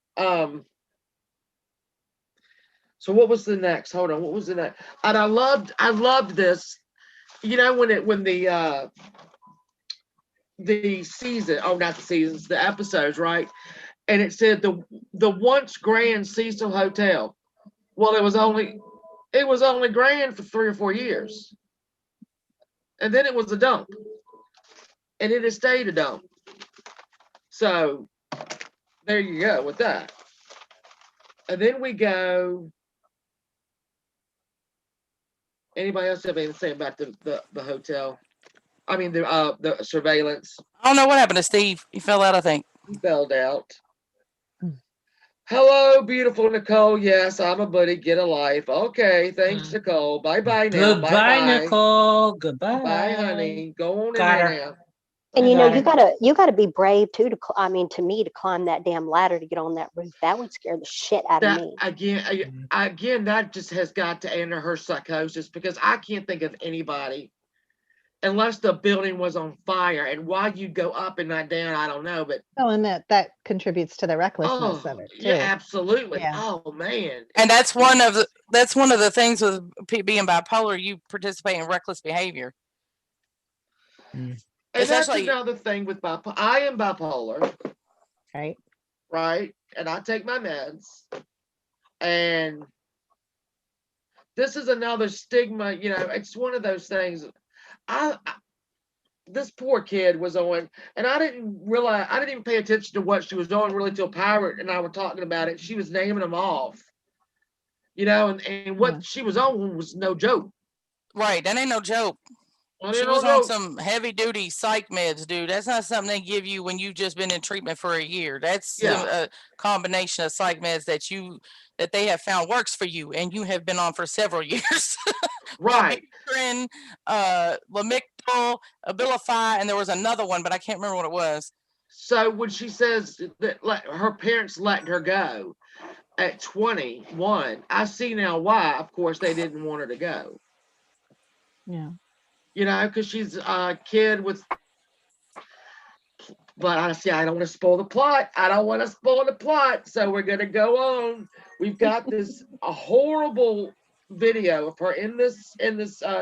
So what was the next? Hold on, what was the next? And I loved this. When the season, oh, not the seasons, the episodes, right? And it said the once grand Cecil Hotel. Well, it was only grand for 3 or 4 years, and then it was a dump, and it has stayed a dump. So there you go with that. And then we go. Anybody else have anything to say about the hotel? I mean the surveillance. I don't know what happened to Steve. He fell out, I think. He bailed out. Hello, beautiful Nicole. Yes, I'm a buddy. Get a life. Okay, thanks, Nicole. Bye now. Goodbye, Bye. Nicole. Goodbye. Bye, honey. Go on Got in her. there now. And Got you gotta be brave too to me to climb that damn ladder to get on that roof. That would scare the shit out of That me. again, that just has got to enter her psychosis, because I can't think of anybody, unless the building was on fire. And why you'd go up and not down, I don't know. But Oh, and that contributes to the recklessness of it too. yeah, absolutely. Yeah. Oh man. And that's one of the things with being bipolar. You participate in reckless behavior. And that's Essentially- another thing with bipolar. I am bipolar, Right. right? And I take my meds. And this is another stigma, it's one of those things. This poor kid was on, and I didn't even pay attention to what she was on really till Pirate and I were talking about it. She was naming them off, and what she was on was no joke. Right, that ain't no joke. She was on some heavy duty psych meds, dude. That's not something they give you when you've just been in treatment for a year. That's a combination of psych meds that they have found works for you, and you have been on for several years. Right. Lamictal, Abilify, and there was another one, but I can't remember what it was. So when she says that her parents let her go at 21, I see now why. Of course, they didn't want her to go. Yeah. Because she's a kid with. But I don't want to spoil the plot. So we're gonna go on. We've got a horrible video of her in this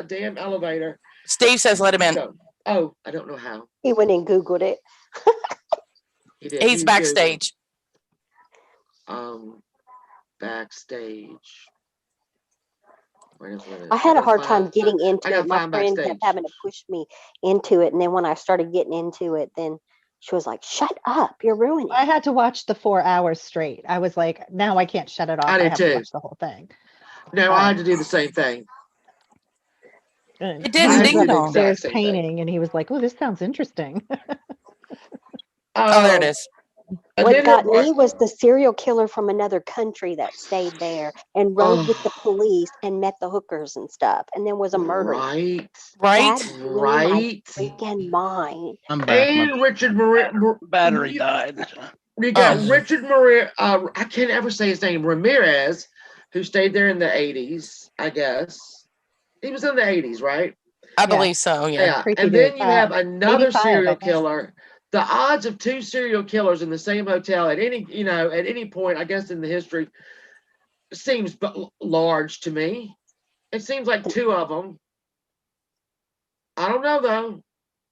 damn elevator. Steve says let him in. Oh, I don't know how. He went and Googled it. He did. He's backstage. Backstage. I had a hard time getting into it. My friend kept having to push me into it. And then when I started getting into it, then she was like, shut up, you're ruining it. I had to watch the 4 hours straight. I was like, now I can't shut it off. I did have too. to watch the whole thing. No, I had to do the same thing. It didn't He was ding upstairs painting, and he was like, oh, this sounds interesting. Oh, there it is. And What then got me was the serial killer from another country that stayed there and rode with the oh, police and met the hookers and stuff, and then was a murderer. right, That Right? blew my right. freaking mind. I'm back. My And Richard Maria. battery died. You Oh, got Richard Maria. I can't ever say his name. Ramirez, who stayed there in the 80s, I guess. He was in the 80s, right? I Yeah. believe so. Yeah. Yeah. Creepy And dude. then you have another 85, I serial think. killer. The odds of two serial killers in the same hotel at any point, I guess, in the history seems large to me. It seems like two of them. I don't know, though.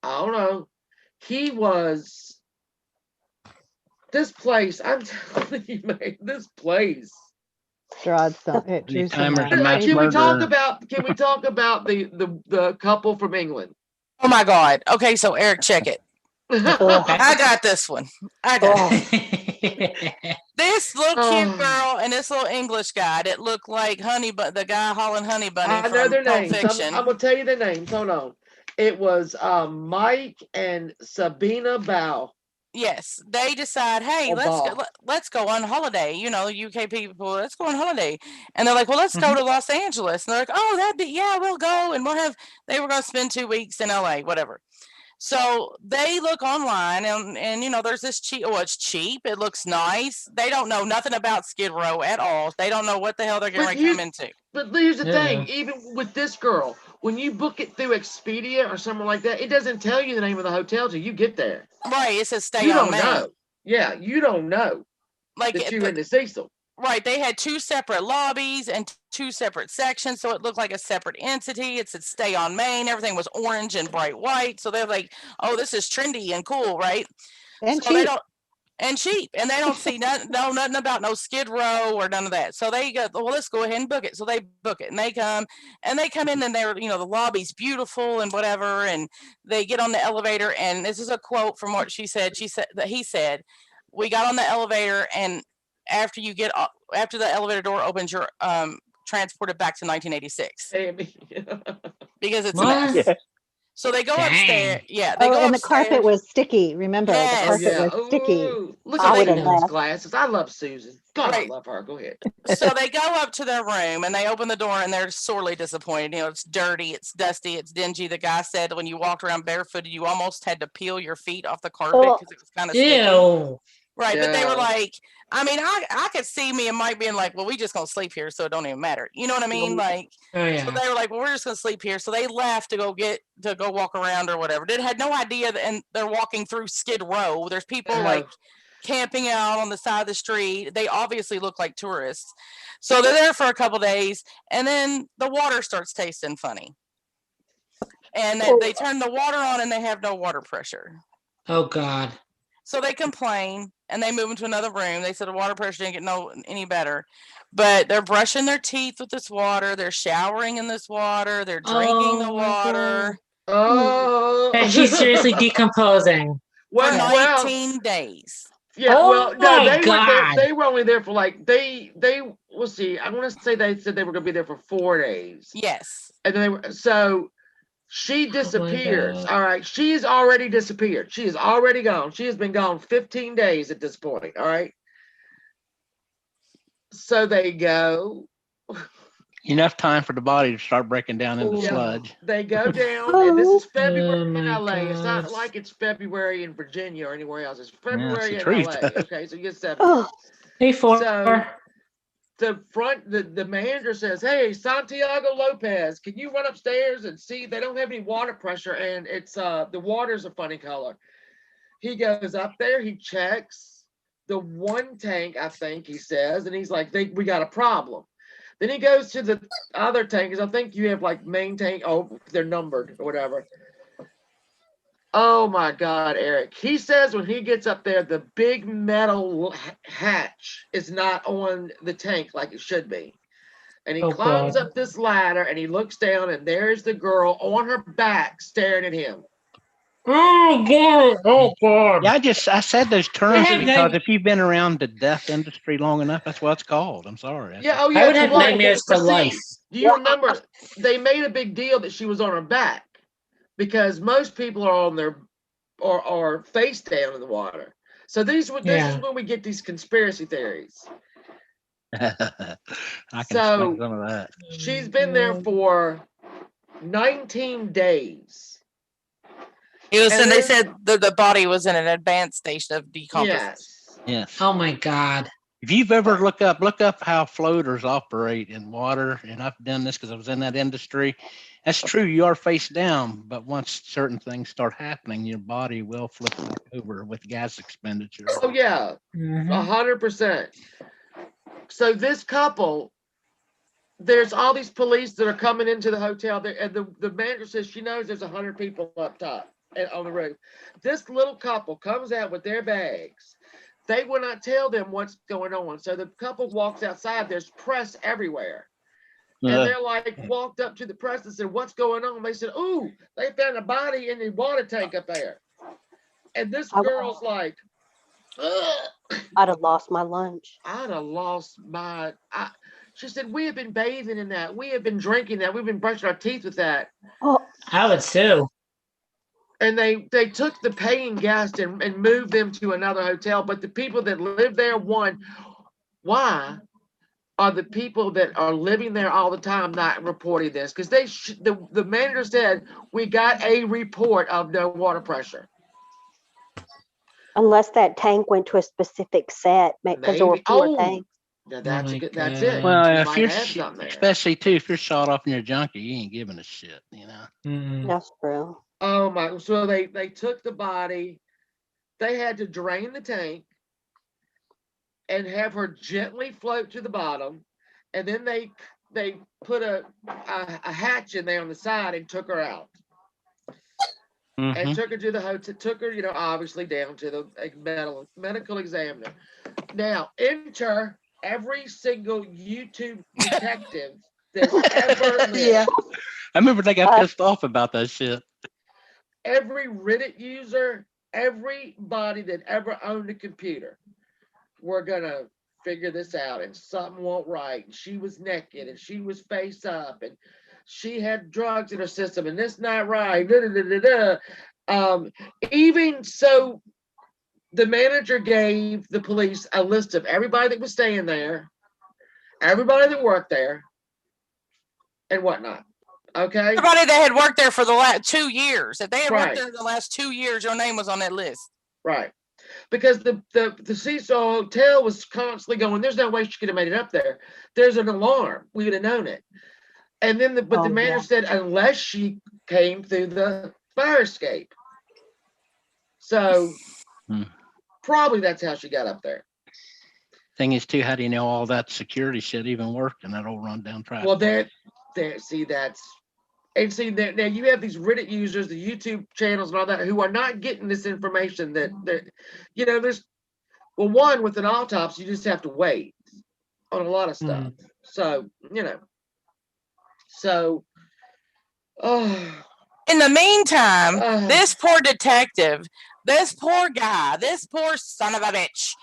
I don't know. He was. This place, I'm telling you, man, this place. It The drew some timer's a mass Can we talk murderer. about the couple from England? Oh my God. Okay, so Eric, check it. Ugh. I got this one. I got Oh, this little cute Oh, girl and this little English guy that looked like Honey, but the guy hauling Honey Bunny I know from their Pulp names. Fiction. I'm gonna tell you their names. Hold on. It was Mike and Sabina Bao. Yes, they decide, hey, Or Bao. let's go on holiday. You know, UK people, let's go on holiday. And they're like, well, let's go to Los Angeles. And they're like, oh, yeah, we'll go. And they were going to spend 2 weeks in LA, whatever. So they look online and there's this cheap. Oh, it's cheap. It looks nice. They don't know nothing about Skid Row at all. They don't know what the hell they're going to come into. But here's the Yeah. thing, even with this girl, when you book it through Expedia or somewhere like that, it doesn't tell you the name of the hotel till you get there. Right. It says stay You on don't Main. know. Yeah, you don't know Like that you're into Cecil. right, they had 2 separate lobbies and 2 separate sections, so it looked like a separate entity. It said stay on Main. Everything was orange and bright white. So they're like, oh, this is trendy and cool, right? And So they cheap. don't cheap, and they don't see nothing about no Skid Row or none of that. So they go, well, let's go ahead and book it. So they book it, and they come in, and they're the lobby's beautiful and whatever, and they get on the elevator, and this is a quote from what she said that he said, we got on the elevator, and after the elevator door opens, you're transported back to 1986 because it's a mess. What? Yeah. So they go Dang. upstairs. Yeah, they Oh, go and the upstairs. carpet was sticky. Remember, the Yes. Oh carpet yeah. was sticky. Ooh, look I at would have Susan's left. glasses. I love Susan. God, I Right. love her. Go ahead. So they go up to their room and they open the door and they're sorely disappointed. It's dirty, it's dusty, it's dingy. The guy said when you walked around barefooted, you almost had to peel your feet off the carpet Oh. because it was kind of sticky. Ew. Right. But they were Yeah. like, I mean, I could see me and Mike being like, well, we just gonna sleep here, so it don't even matter. You know what I mean? Like, Oh so yeah. they were like, well, we're just gonna sleep here. So they left to go walk around or whatever. They had no idea that, and they're walking through Skid Row. There's people like camping out on the side of the street. They obviously look like tourists. So they're there for a couple days, and then the water starts tasting funny. And they turn the water on and they have no water pressure. Oh God. So they complain and they move into another room. They said the water pressure didn't get any better. But they're brushing their teeth with this water. They're showering in this water. They're drinking the Oh my water Oh. And she's seriously decomposing. for well, 19 days. yeah, Oh well, no, my they were there. God. They were only there for like they. We'll see. I want to say they said they were going to be there for 4 days, Yes. and then they were so. She disappears. God. All right, she has already disappeared. She is already gone. She has been gone 15 days at this point. All right. So they go. Enough time for the body to start breaking down into Yeah. sludge. They go down, and this is February Oh in my LA. It's not gosh. like it's February in Virginia or anywhere else. It's February the in truth. LA. Okay, so you get 7. Oh, Hey, four. So the manager says, hey, Santiago Lopez, can you run upstairs and see they don't have any water pressure, and it's the water's a funny color. He goes up there, he checks the one tank, I think he says, and he's like, we got a problem. Then he goes to the other tank, because I think you have like main tank, oh, they're numbered or whatever. Oh my God, Eric. He says when he gets up there, the big metal hatch is not on the tank like it should be. And he climbs God. up this ladder and he looks down, and there's the girl on her back staring at him. Oh God. Oh God. Yeah, I said those terms have because nigh- if you've been around the death industry long enough, that's what it's called. I'm sorry. Yeah, oh yeah. I would have well, nightmares but for see, life. Do you remember they made a big deal that she was on her back because most people are on their or face down in the water. So this is Yeah. when we get these conspiracy theories. I can So- expect some of that. She's been there for 19 days. He was, And and they then- said the body was in an advanced stage of decomposition. Yes. Yes. Oh my God. If you've ever look up how floaters operate in water, and I've done this because I was in that industry. That's true. You are face down, but once certain things start happening, your body will flip back over with gas expenditure. Oh yeah, Mhm. 100%. So this couple, there's all these police that are coming into the hotel there, and the manager says she knows there's 100 people up top and on the roof. This little couple comes out with their bags. They will not tell them what's going on. So the couple walks outside. There's press everywhere. And they're like, walked up to the press and said, "What's going on?" They said, "Ooh, they found a body in the water tank up there." And this I- girl's like, "Ugh." I'd have lost my lunch. I'd have lost my. She said, "We have been bathing in that. We have been drinking that. We've been brushing our teeth with that." Oh, I would sue. And they took the paying guests and moved them to another hotel. But the people that live there, why are the people that are living there all the time not reporting this? Because the manager said we got a report of no water pressure. unless that tank went to a specific set, because there were Maybe. 4 Oh, tanks. now that's my good. That's it. God. Well, You if might you're, have something there. especially too, if you're shot off in your junkie, you ain't giving a shit, you know. Mm. That's true. Oh my! So they took the body. They had to drain the tank and have her gently float to the bottom, and then they put a hatch in there on the side and took her out and Mhm. took her to the hotel. Took her, obviously down to the medical examiner. Now enter every single YouTube detective that's ever lived. Yeah. I remember they got pissed off about that shit. Every Reddit user, everybody that ever owned a computer, we're gonna figure this out, and something won't right. And she was naked, and she was face up, and she had drugs in her system, and this not right. Da, da, da, da, da. Even so, the manager gave the police a list of everybody that was staying there, everybody that worked there, and whatnot. Okay. Everybody that had worked there for the last 2 years. If they had Right. worked there the last 2 years, your name was on that list. Right. Because the Cecil Hotel was constantly going, there's no way she could have made it up there. There's an alarm. We would have known it. And then the Oh, manager yeah. said, unless she came through the fire escape. So Hmm. probably that's how she got up there. Thing is too, how do you know all that security shit even worked in that old rundown traffic? Well, there, see, now you have these Reddit users, the YouTube channels and all that, who are not getting this information that there's, well, one, with an autopsy, you just have to wait on a lot of stuff. So, oh, In the meantime, Uh. this poor detective, this poor guy, this poor son of a bitch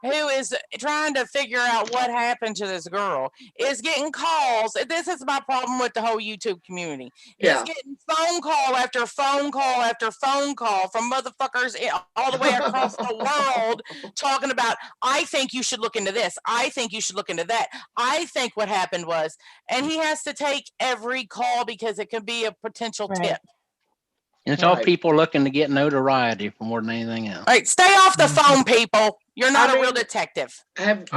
who is trying to figure out what happened to this girl is getting calls. This is my problem with the whole YouTube community. Yeah. Is getting phone call after phone call after phone call from motherfuckers all the way across the world talking about, I think you should look into this. I think you should look into that. I think what happened was, and he has to take every call because it could be a potential Right. tip. And it's all Right. people looking to get notoriety for more than anything else. All right, stay off the phone, people. You're not a real mean- detective. Let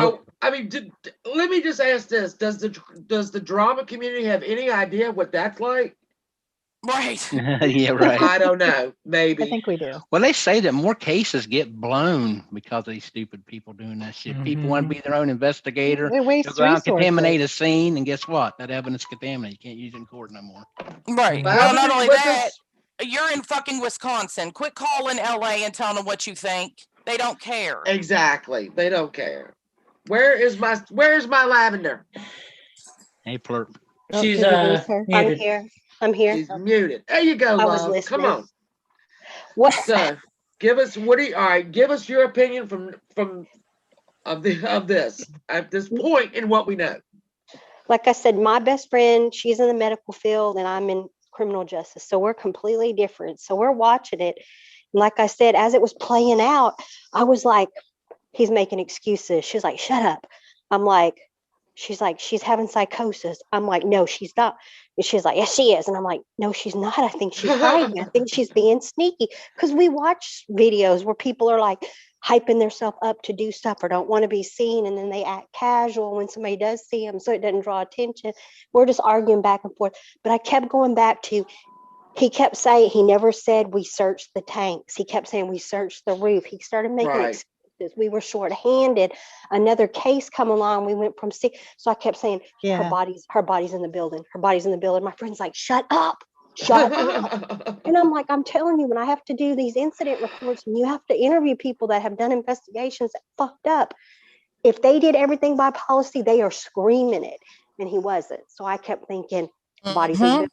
me just ask this: Does the drama community have any idea what that's like? Right. Yeah, right. I don't know. I Maybe. think we do. Well, they say that more cases get blown because of these stupid people doing that shit. People want to be their own investigator. It wastes They'll go out and contaminate resources. a scene, and guess what? That evidence contaminated. You can't use it in court no more. Right. But Well, how not many only with that, this- you're in fucking Wisconsin. Quit calling LA and telling them what you think. They don't care. Exactly. They don't care. Where's my lavender? Hey, Plurp. Oh, She's did you lose her? I'm muted. here. I'm here. She's muted. There you go, I was love. Come listening. on. What? So give us all right, give us your opinion of this at this point in what we know. Like I said, my best friend, she's in the medical field and I'm in criminal justice. So we're completely different. So we're watching it. Like I said, as it was playing out, I was like, he's making excuses. She's like, shut up. I'm like, she's like, she's having psychosis. I'm like, no, she's not. And she's like, yes, she is. And I'm like, no, she's not. I think she's hiding. I think she's being sneaky. Because we watch videos where people are like hyping themselves up to do stuff or don't want to be seen. And then they act casual when somebody does see them so it doesn't draw attention. We're just arguing back and forth. But I kept going back to, he kept saying, he never said we searched the tanks. He kept saying we searched the roof. He started making Right. excuses. We were short-handed. Another case come along. We went from six. So I kept saying, her Yeah. body's in the building. Her body's in the building. My friend's like, shut up. Shut up. And I'm like, I'm telling you, when I have to do these incident reports and you have to interview people that have done investigations that fucked up, if they did everything by policy, they are screaming it. And he wasn't. So I kept thinking, body's in the building.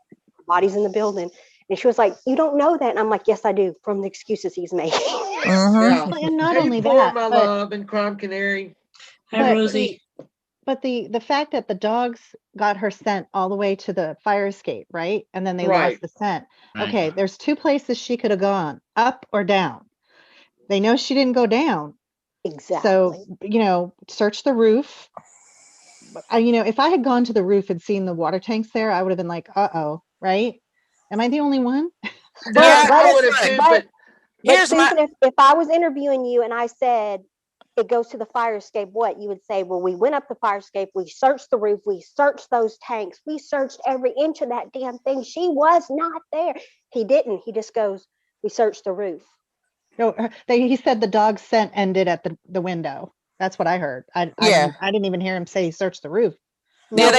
Body's in the building. And she was like, you don't know that. And I'm like, yes, I do, from the excuses he's making. Yeah. Well, and not Hey, only for that, my but love and Crime Canary. Hi, but Rosie. the fact that the dogs got her scent all the way to the fire escape, right? And then they Right. lost the scent. Right. Okay, there's two places she could have gone, up or down. They know she didn't go down. Exactly. So, search the roof. If I had gone to the roof and seen the water tanks there, I would have been like, uh-oh, right? Am I the only one? No, Yeah, I I would have too, but but Here's my Susan, if I was interviewing you and I said it goes to the fire escape, what you would say? Well, we went up the fire escape, we searched the roof, we searched those tanks, we searched every inch of that damn thing. She was not there. He didn't. He just goes, we searched the roof. No, he said the dog's scent ended at the window. That's what I heard. I Yeah. didn't even hear him say he searched the roof. Yeah, No,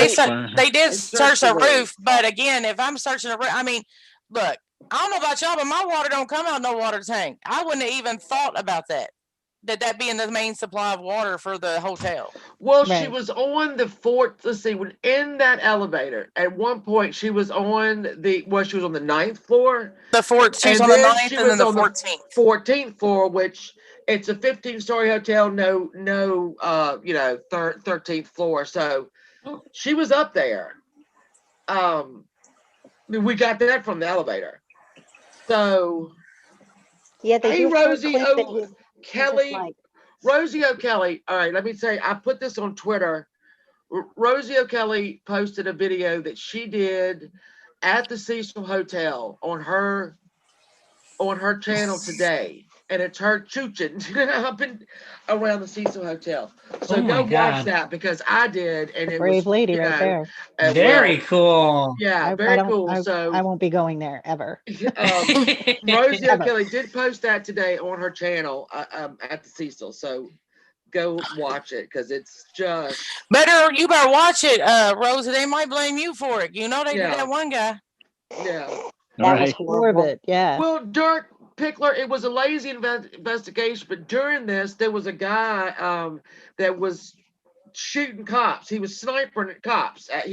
they did They search searched the the roof. roof, but again, if I'm searching a roof, I mean, look, I don't know about y'all, but my water don't come out no water tank. I wouldn't have even thought about that. That being the main supply of water for the hotel. well, she Right. was on the fourth. Let's see, when in that elevator, at one point she was on she was on the 9th floor, The fourth, she's and on the then 9th she and then was the on the 14th. 14th floor, which it's a 15-story hotel, no, 13th floor. So she was up there. We got that from the elevator. So yeah, they hey, do show a Rosie clip that he's just O'Kelly. like, Rosie O'Kelly. All right, let me say, I put this on Twitter. Rosie O'Kelly posted a video that she did at the Cecil Hotel on her channel today, and it's her chooching up and around the Cecil Hotel. So Oh my go watch God. that, because I did, and A it brave was lady right there. Very cool. yeah, I very don't cool. I So won't be going there ever. Rosie Ever. O'Kelly did post that today on her channel at the Cecil. So go watch it, because it's just You better watch it, Rosie. They might blame you for it. You know they did Yeah. that one guy. yeah. that was Right. More of horrible. it, yeah. Well, Dirk Pickler, it was a lazy investigation, but during this, there was a guy that was shooting cops. He was sniping at cops. I think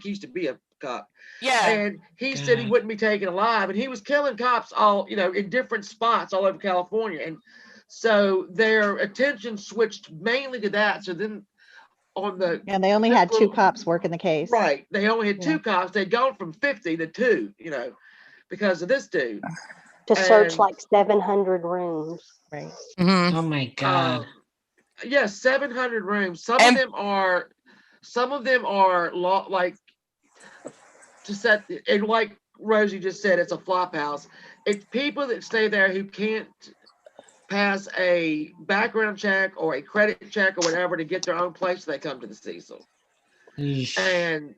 he used to be a cop. Yeah. And he said he God. wouldn't be taken alive, and he was killing cops all, in different spots all over California. And so their attention switched mainly to that. So then on the And they only had two cops working the case. right, they only had Yeah. 2 cops. They'd gone from 50 to 2, because of this dude. To search And like 700 rooms. Right. Mm-hmm. Oh my God. Yeah, 700 rooms. Some And- of them are like to set, and like Rosie just said, it's a flop house. It's people that stay there who can't pass a background check or a credit check or whatever to get their own place. They come to the Cecil, Yeesh. and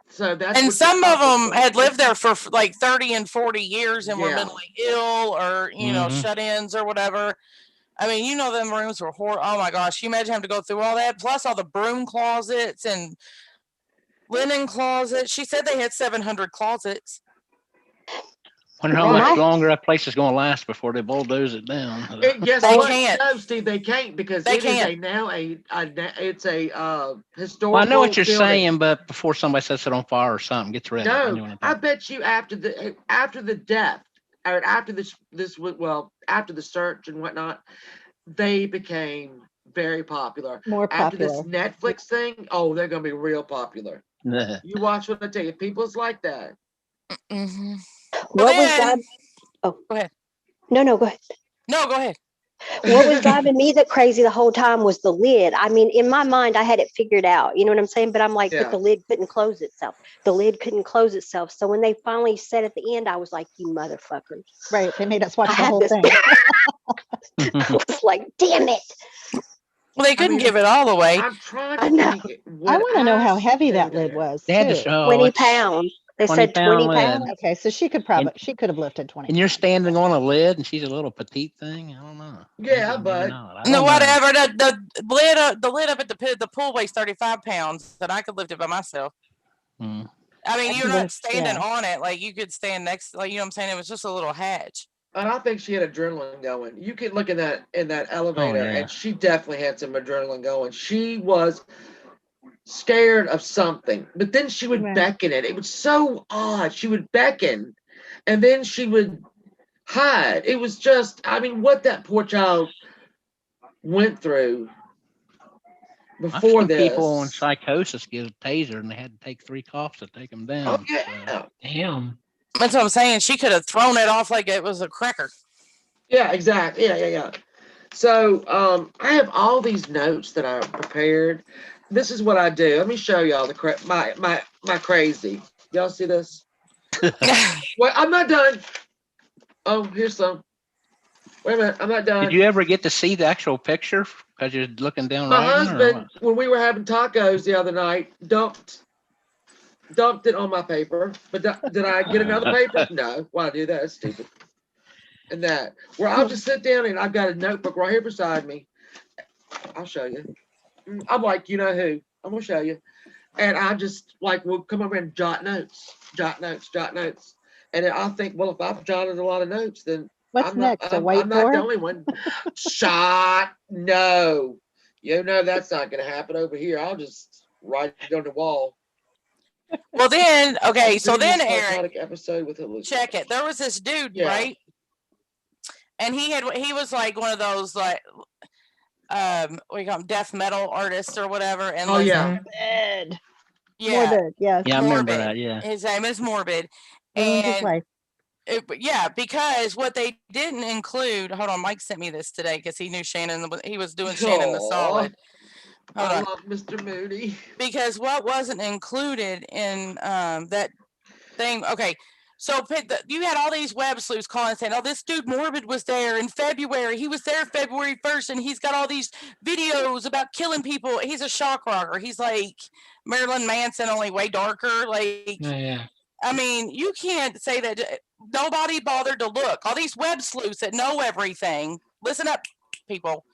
so that's And what some the of them topic had was. lived there for like 30 and 40 years and were Yeah. mentally ill or, Mhm. shut-ins or whatever. I mean, them rooms were horrible. Oh my gosh. You imagine having to go through all that, plus all the broom closets and linen closets. She said they had 700 closets. Wonder how Right. much longer that place is going to last before they bulldoze it down. Guess They what? can't. No, Steve, they can't, because They it is can't. it's a historical. Well, I know what you're building. saying, but before somebody sets it on fire or something, gets rid of it. I know No, what I'm I talking bet you after the death, or after after the search and whatnot, they became very popular. More After this popular. Netflix thing, oh, they're gonna be real popular. about. You watch what I tell you. People's like that. Mm-hmm. What was then- that? Oh. Go ahead. No, go ahead. No, go ahead. What was driving me that crazy the whole time was the lid. I mean, in my mind, I had it figured out. You know what I'm saying? But I'm like, Yeah. but the lid couldn't close itself. The lid couldn't close itself. So when they finally said at the end, I was like, you motherfuckers. Right. They made us I watch the had whole this. thing. I was like, damn it. Well, they couldn't mean, give it all away. I'm trying I to know. think. I Would want to know how heavy stay that lid there? was They had to too. show 20 it's pounds. They 20 said 20 pound pounds. lid. Okay, so she could have lifted 20 And you're pounds. standing on a lid and she's a little petite thing. I don't know. Yeah, Maybe but not. I No, don't know. whatever. The lid up at the pool weighs 35 pounds, and I could lift it by myself. Hmm. I mean, I you're could not lift- standing yeah. on it. Like, you could stand next, like, you know what I'm saying? It was just a little hatch. and I think she had adrenaline going. You can look in that elevator, yeah. and she definitely had some adrenaline going. She was scared of something, but then she would Right. beckon it. It was so odd. She would beckon, and then she would hide. It was just, I mean, what that poor child went through I've before seen this. people in psychosis get a taser and they had to take 3 coughs to take them Oh down. So, yeah, Damn. That's what I'm saying. She could have thrown it off like it was a cracker. yeah, exactly. Yeah. So I have all these notes that I prepared. This is what I do. Let me show y'all my crazy. Y'all see this? Well, I'm not done. Oh, here's some. Wait a minute, I'm not done. did you ever get to see the actual picture because you're looking down My right now? Or husband, when we were having tacos the other night, dumped it on my paper. But did I get another paper? No. Why do that? That's stupid. And that, where I'll just sit down and I've got a notebook right here beside me. I'll show you. I'm like, you know who? I'm gonna show you. And I just like will come over and jot notes. And then I think, well, if I've jotted a lot of notes, then What's I'm not, next? A I'm not the whiteboard? only one. Shot. No. You know that's not gonna happen over here. I'll just write it on the wall. Well, then, okay, so Doing then, this Eric, psychotic episode with Elizabeth. check it. There was this dude, Yeah. right? And he was like one of those, like, what do you call him, death metal artists or whatever. And Oh like, yeah. Morbid. yeah, Morbid. Yes. Yeah, I remember Morbid. that. Yeah. His name is Morbid. Ruined his And life. yeah, because what they didn't include, hold on, Mike sent me this today because he knew Shannon, he was doing Shannon the Aw. Solid. Hold I on. love Mr. Moody. Because what wasn't included in that thing, okay, so you had all these web sleuths calling saying, oh, this dude Morbid was there in February. He was there February 1st, and he's got all these videos about killing people. He's a shock rocker. He's like Marilyn Manson, only way darker. Like, Yeah. I mean, you can't say that nobody bothered to look. All these web sleuths that know everything, listen up, people,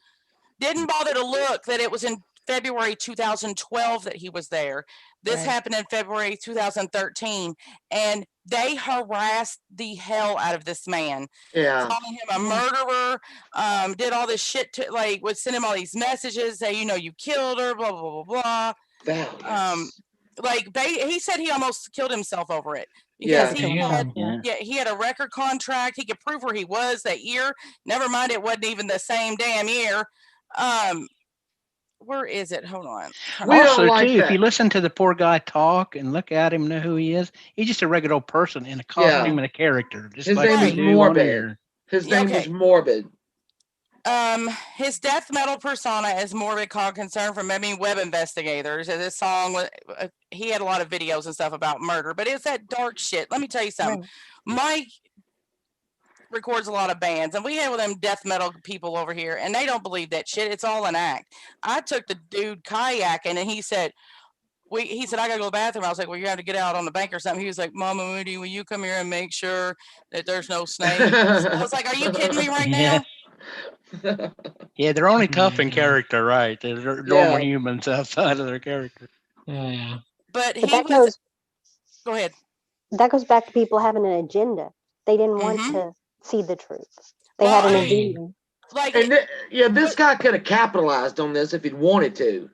didn't bother to look that it was in February 2012 that he was there. This Right. happened in February 2013, and they harassed the hell out of this man, Yeah. calling him a murderer, did all this shit to, like, would send him all these messages, say, you know, you killed her, blah, blah, blah, blah. Valiance. Like, he said he almost killed himself over it. Yeah. Because he had, Damn. Yeah. he had a record contract. He could prove where he was that year. Never mind, it wasn't even the same damn year. Where is it? Hold on. We don't Also, like too, if that. you listen to the poor guy talk and look at him, know who he is, he's just a regular old person in a Yeah. costume and a character, just His like name we is do on Morbid. here. His Yeah, name was okay. Morbid. His death metal persona is Morbid, called concern for many web investigators. And this song was, he had a lot of videos and stuff about murder, but it's that dark shit. Let me tell you something. Right. Mike records a lot of bands, and we have them death metal people over here, and they don't believe that shit. It's all an act. I took the dude kayaking, and he said, I gotta go to the bathroom. I was like, well, you have to get out on the bank or something. He was like, Mama Moody, will you come here and make sure that there's no snakes? I was like, are you kidding me right Yeah. now? Yeah, they're only tough in Yeah. character, right? They're normal Yeah. humans outside of their character. Yeah. But But he that was, goes go ahead. that goes back to people having an agenda. They didn't want Mhm. to see the truth. They Well, had an I mean, agenda. like, And this guy could have capitalized on this if he'd wanted to.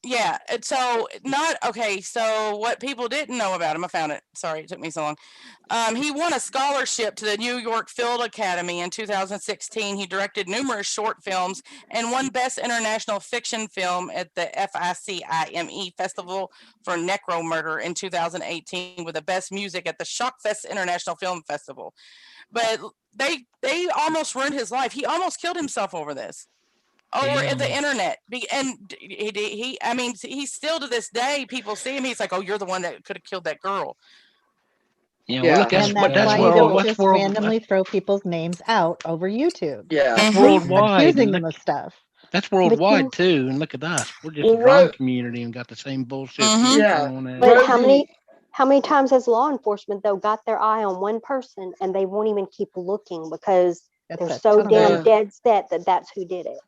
Yeah, and so not okay. So what people didn't know about him, I found it. Sorry, it took me so long. He won a scholarship to the New York Film Academy in 2016. He directed numerous short films and won Best International Fiction Film at the FICIME Festival for Necro Murder in 2018 with the Best Music at the Shockfest International Film Festival. But they almost ruined his life. He almost killed himself over this. Over at the Damn. internet, and he, I mean, he's still to this day. People see him. He's like, "Oh, you're the one that could have killed that girl." Yeah, Yeah. well, look, And that's that's why you world, don't what's just world, randomly throw people's names out over YouTube. Yeah. that's Mhm. worldwide, Accusing and them look, of stuff. that's But worldwide you, too. And look at us, we're just a Well, drama community and got the same bullshit Mhm. keep yeah. going at. but Rosie, how many times has law enforcement though got their eye on one person and they won't even keep looking because That's they're a so ton of damn Yeah. dead set that that's who did it,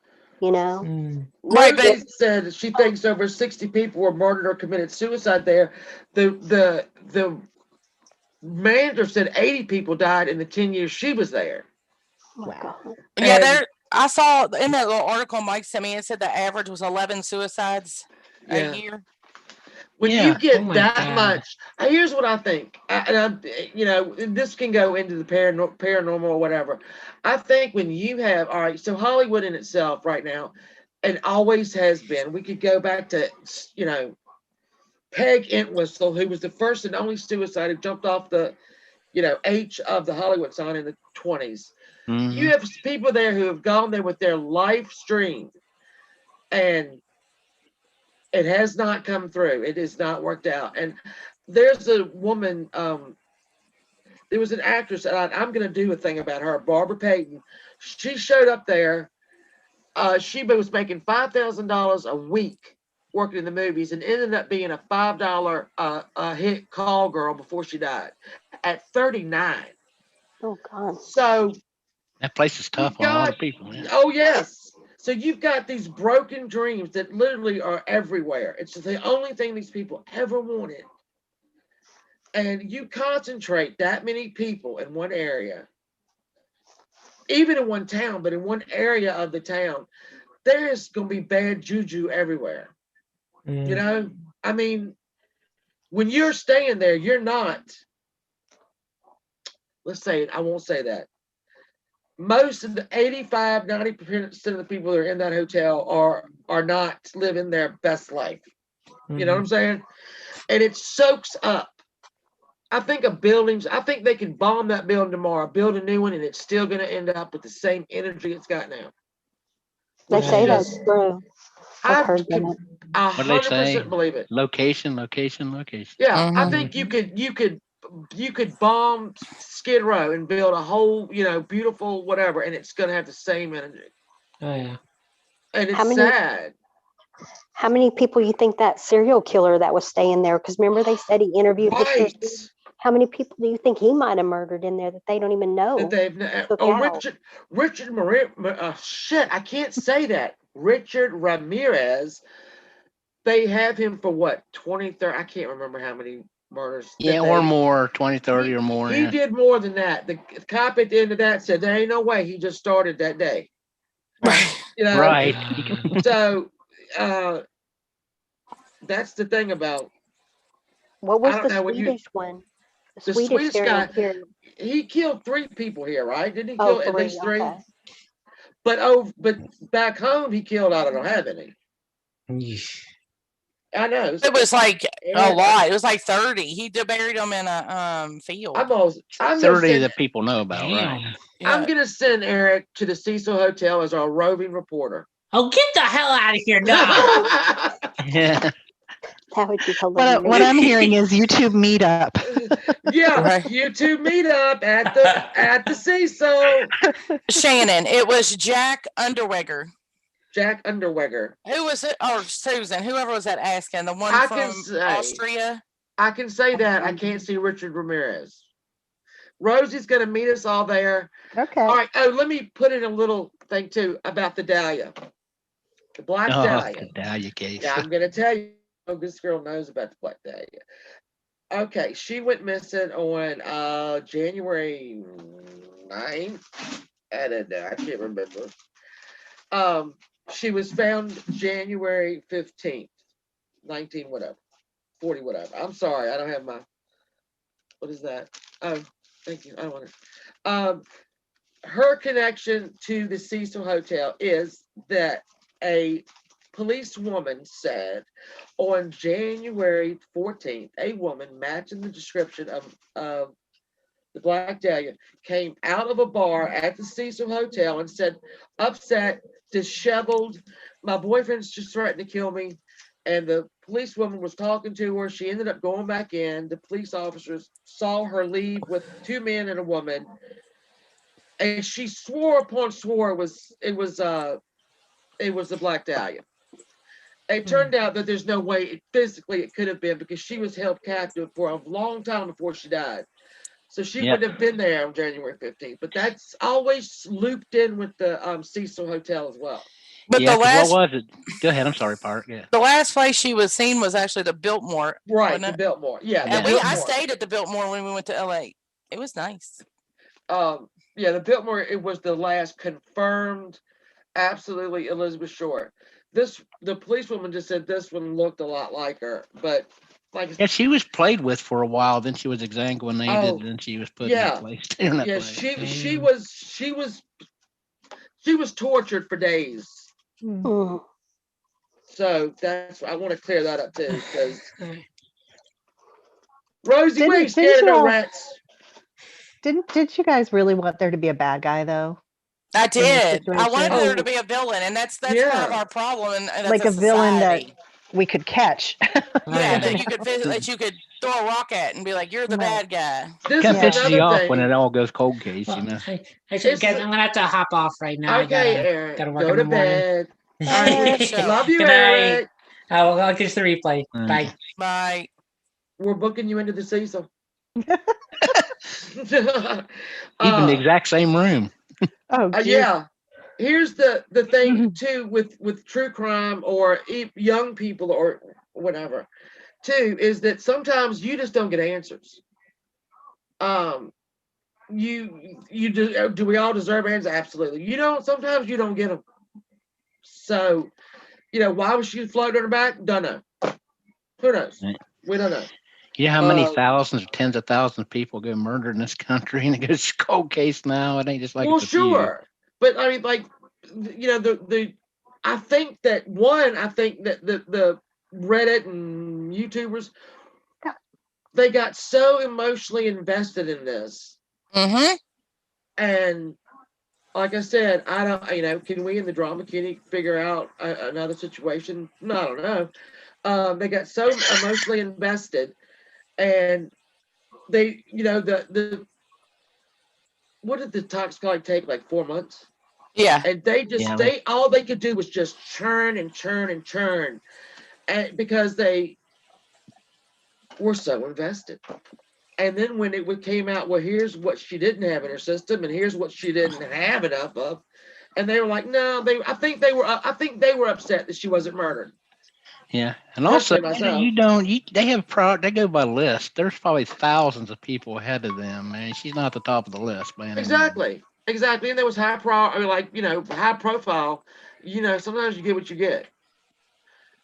you know? Mm. Right, but Rosie said she thinks over 60 people were murdered or committed suicide there. The manager said 80 people died in the 10 years she was there. Oh my Wow. God. yeah, And there. I saw in that little article Mike sent me. It said the average was 11 suicides a yeah, year. when you Yeah, Oh get my that God. much, here's what I think. You know, this can go into the paranormal or whatever. I think when you have, all right, so Hollywood in itself right now, and always has been, we could go back to, you know, Peg Entwistle, who was the first and only suicide who jumped off the, you know, H of the Hollywood sign in the 20s. hmm You have people there who have gone there with their life stream, and it has not come through. It has not worked out. And there's a woman, there was an actress, and I'm going to do a thing about her, Barbara Payton. She showed up there. She was making $5,000 a week working in the movies and ended up being a $5 hit call girl before she died at 39. Oh God. So that place is tough you've on a lot got, of people. Yeah. oh, yes. So you've got these broken dreams that literally are everywhere. It's the only thing these people ever wanted. And you concentrate that many people in one area, even in one town, but in one area of the town, there is going to be bad juju everywhere. You Mm. know, I mean, when you're staying there, you're not, let's say it, I won't say that. Most of the 85, 90% of the people that are in that hotel are not living their best life. You know what Mhm. I'm saying? And it soaks up. I think of buildings, I think they can bomb that building tomorrow, build a new one, and it's still going to end up with the same energy it's got now. They Which is say Yeah. that's just, true. I've I heard could that. What do they say? 100% believe it. Location, location, location. Yeah, I Mhm. think you could bomb Skid Row and build a whole, you know, beautiful whatever, and it's going to have the same energy. Oh yeah. And How it's many sad. how many people you think that serial killer that was staying there? Because remember they said he interviewed Right. pictures. How many people do you think he might have murdered in there that they don't even That know? they've Took oh out. Richard shit, I can't say that. Richard Ramirez, they have him for what, 20, 30, I can't remember how many murders Yeah, that or they more, 20, 30 or more. he Yeah. did more than that. The cop at the end of that said there ain't no way he just started that day. Right. You know, Right. God. so that's the thing about, What I was don't the know when you Swedish one? The the Swedish Swedish serial guy, killer. he killed 3 people here, right? Didn't he Oh, kill at three. least 3? Okay. But back home he killed, I don't have any. Yeesh. I know. It was like a Eric, lot. It was like 30. He buried them in a field. I'm gonna 30 send that people know about, right? Damn. I'm Yeah. gonna send Eric to the Cecil Hotel as our roving reporter. Oh, get the hell out of here now. Yeah. That would be What hilarious. I'm hearing is YouTube meetup. Yeah, Right. YouTube meetup at the Cecil. Shannon. It was Jack Underweger. Jack Underweger. Who was it? Or Susan, whoever was that asking, the one I can from say Austria. I can say that I can't see Richard Ramirez. Rosie's gonna meet us all there. Okay. All right. Oh, let me put in a little thing too about the Dahlia, the Black Oh, Dahlia. the Dahlia case. Yeah, I'm gonna tell you. Oh, this girl knows about the Black Dahlia. Okay, she went missing on January 9th. I don't know. I can't remember. She was found January 15th. 19 whatever, 40 whatever. I'm sorry, I don't have my, what is that? Oh, thank you. I don't want it. Her connection to the Cecil Hotel is that a police woman said on January 14th, a woman matching the description of the Black Dahlia came out of a bar at the Cecil Hotel and said, upset, disheveled, my boyfriend's just threatened to kill me. And the policewoman was talking to her. She ended up going back in. The police officers saw her leave with two men and a woman. And she swore upon swore it was the Black Dahlia. It turned out that there's no way physically it could have been because she was held captive for a long time before she died. So she Yep. wouldn't have been there on January 15th. But that's always looped in with the Cecil Hotel as well. But Yeah, the 'cause last what was it? Go ahead. I'm sorry, Park. Yeah. the last place she was seen was actually the Biltmore. Right, wasn't the it? Biltmore. Yeah, the And Yeah. I Biltmore. stayed at the Biltmore when we went to LA. It was nice. Yeah, the Biltmore, it was the last confirmed, absolutely Elizabeth Short. The policewoman just said this one looked a lot like her, but like Yeah, she was played with for a while. Then she was exsanguinated, Oh, and then she was put yeah. in that yeah, place. she was tortured for days. Hmm. Mm. So that's I want to clear that up too, because Rosie, we ain't Didn't scared of no y'all- rats. Did you guys really want there to be a bad guy though? I In this did. I wanted situation? there Oh, to be a villain, and that's part yeah. of our problem. And Like that's a villain that society. we could catch. Yeah, Right. that you could throw a rock at and be like, "You're the Right. bad guy." This Kind is of pisses you another off when thing. it all goes cold case, Well, you know. It's- I'm gonna have to hop off right now. Okay, I Eric, gotta work go in the to morning. bed. Good show. Love you, Good night. Eric. I'll catch the replay. Mm. Bye. Bye. We're booking you into the Cecil. Even the exact same room. Oh, geez. Yeah. Here's the thing too with true crime or young people or whatever too is that sometimes you just don't get answers. You do we all deserve answers? Absolutely. You don't. Sometimes you don't get them. So, why was she floating on her back? Don't know. Who knows? Right. We don't know. You know how many Um, thousands or tens of thousands of people get murdered in this country, and it goes cold case now. It ain't just like well, it's a few. sure, but I mean, like, the I think that the Reddit and YouTubers they got so emotionally invested in this, Mm-hmm. and like I said, I don't, can we in the drama community figure out another situation? No, I don't know. They got so emotionally invested, and they, the what did the toxicology take, like 4 months? Yeah. And they just Yeah. all they could do was just churn and churn and churn, and because they were so invested. And then when it came out, well, here's what she didn't have in her system, and here's what she didn't have enough of, and they were like, no, I think they were upset that she wasn't murdered. Yeah, and also Personally, myself. they go by list. There's probably thousands of people ahead of them, and she's not at the top of the list, man. Exactly. And there was high profile. Sometimes you get what you get.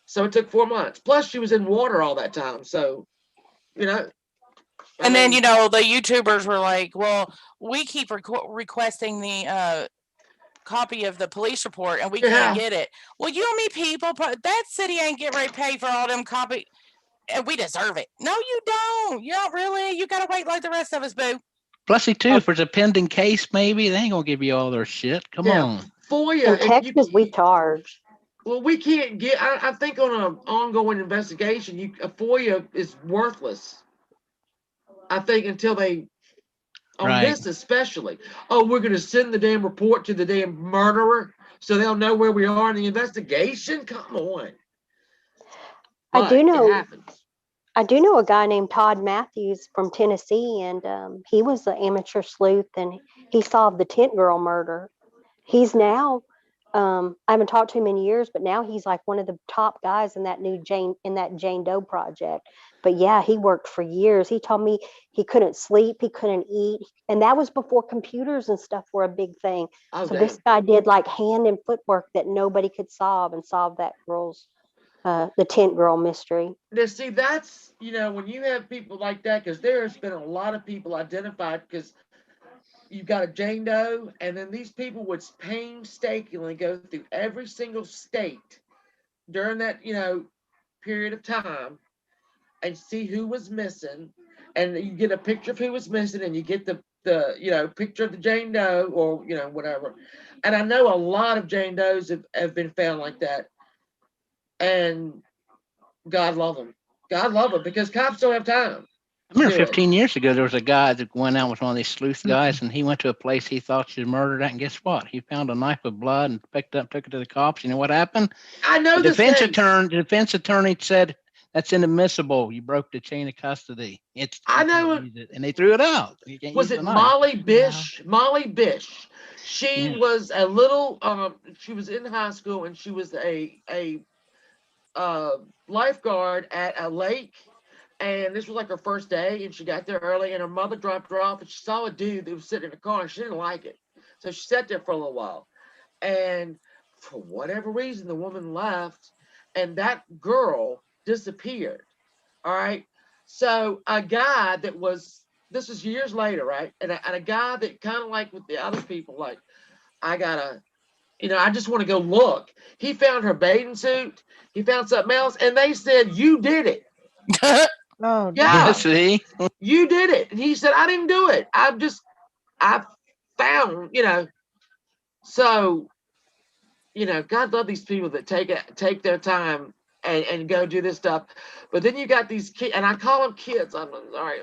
So it took 4 months. Plus, she was in water all that time. So, And then the YouTubers were like, "Well, we keep requesting the copy of the police report, and we can't get it." Well, you know how many people that city ain't get ready to pay for all them copy, and we deserve it. No, you don't. You don't really. You gotta wait like the rest of us, boo. Plus, too, if there's a pending case, maybe they ain't gonna give you all their shit. Come on. FOIA. In Texas, we charge. Well, we can't get. I think on an ongoing investigation, a FOIA is worthless. I think until they. On Right. this especially. Oh, we're going to send the damn report to the damn murderer so they'll know where we are in the investigation? Come on. I do know. It happens. I do know a guy named Todd Matthews from Tennessee, and he was an amateur sleuth, and he solved the Tent Girl murder. He's now, I haven't talked to him in years, but now he's like one of the top guys in that Jane Doe project. But yeah, he worked for years. He told me he couldn't sleep, he couldn't eat, and that was before computers and stuff were a big thing. Oh, So this guy did like hand and footwork that nobody could solve, and solved that girl's the tent girl mystery. Now, see, that's, when you have people like that, because there's been a lot of people identified, because you've got a Jane Doe, and then these people would painstakingly go through every single state during that, period of time and see who was missing. And you get a picture of who was missing, and you get the picture of the Jane Doe, or, whatever. And I know a lot of Jane Does have been found like that. And God love them. God love them, because cops don't have time. I remember do it. 15 years ago, there was a guy that went out with one of these sleuth guys, and he went to a place he thought she was murdered at, and guess what? He found a knife with blood and took it to the cops. You know what happened? I know The this defense attorney said, that's inadmissible. You broke the chain of custody. I you can't know use it. And they threw it out. You can't Was use it the knife. Molly Bish? Molly Bish. She Yeah. was a little. She was in high school, and she was a lifeguard at a lake. And this was like her first day, and she got there early, and her mother dropped her off, and she saw a dude that was sitting in the car, and she didn't like it, so she sat there for a little while. And for whatever reason, the woman left, and that girl disappeared. All right. So a guy that was, this was years later, right? And a guy that kind of like with the other people, like, I gotta, I just want to go look. He found her bathing suit. He found something else, and they said, "You did it." Oh, Yeah, See? you did it. And he said, "I didn't do it. I found, So, God love these people that take their time and go do this stuff. But then you got these kids, and I call them kids. I'm sorry,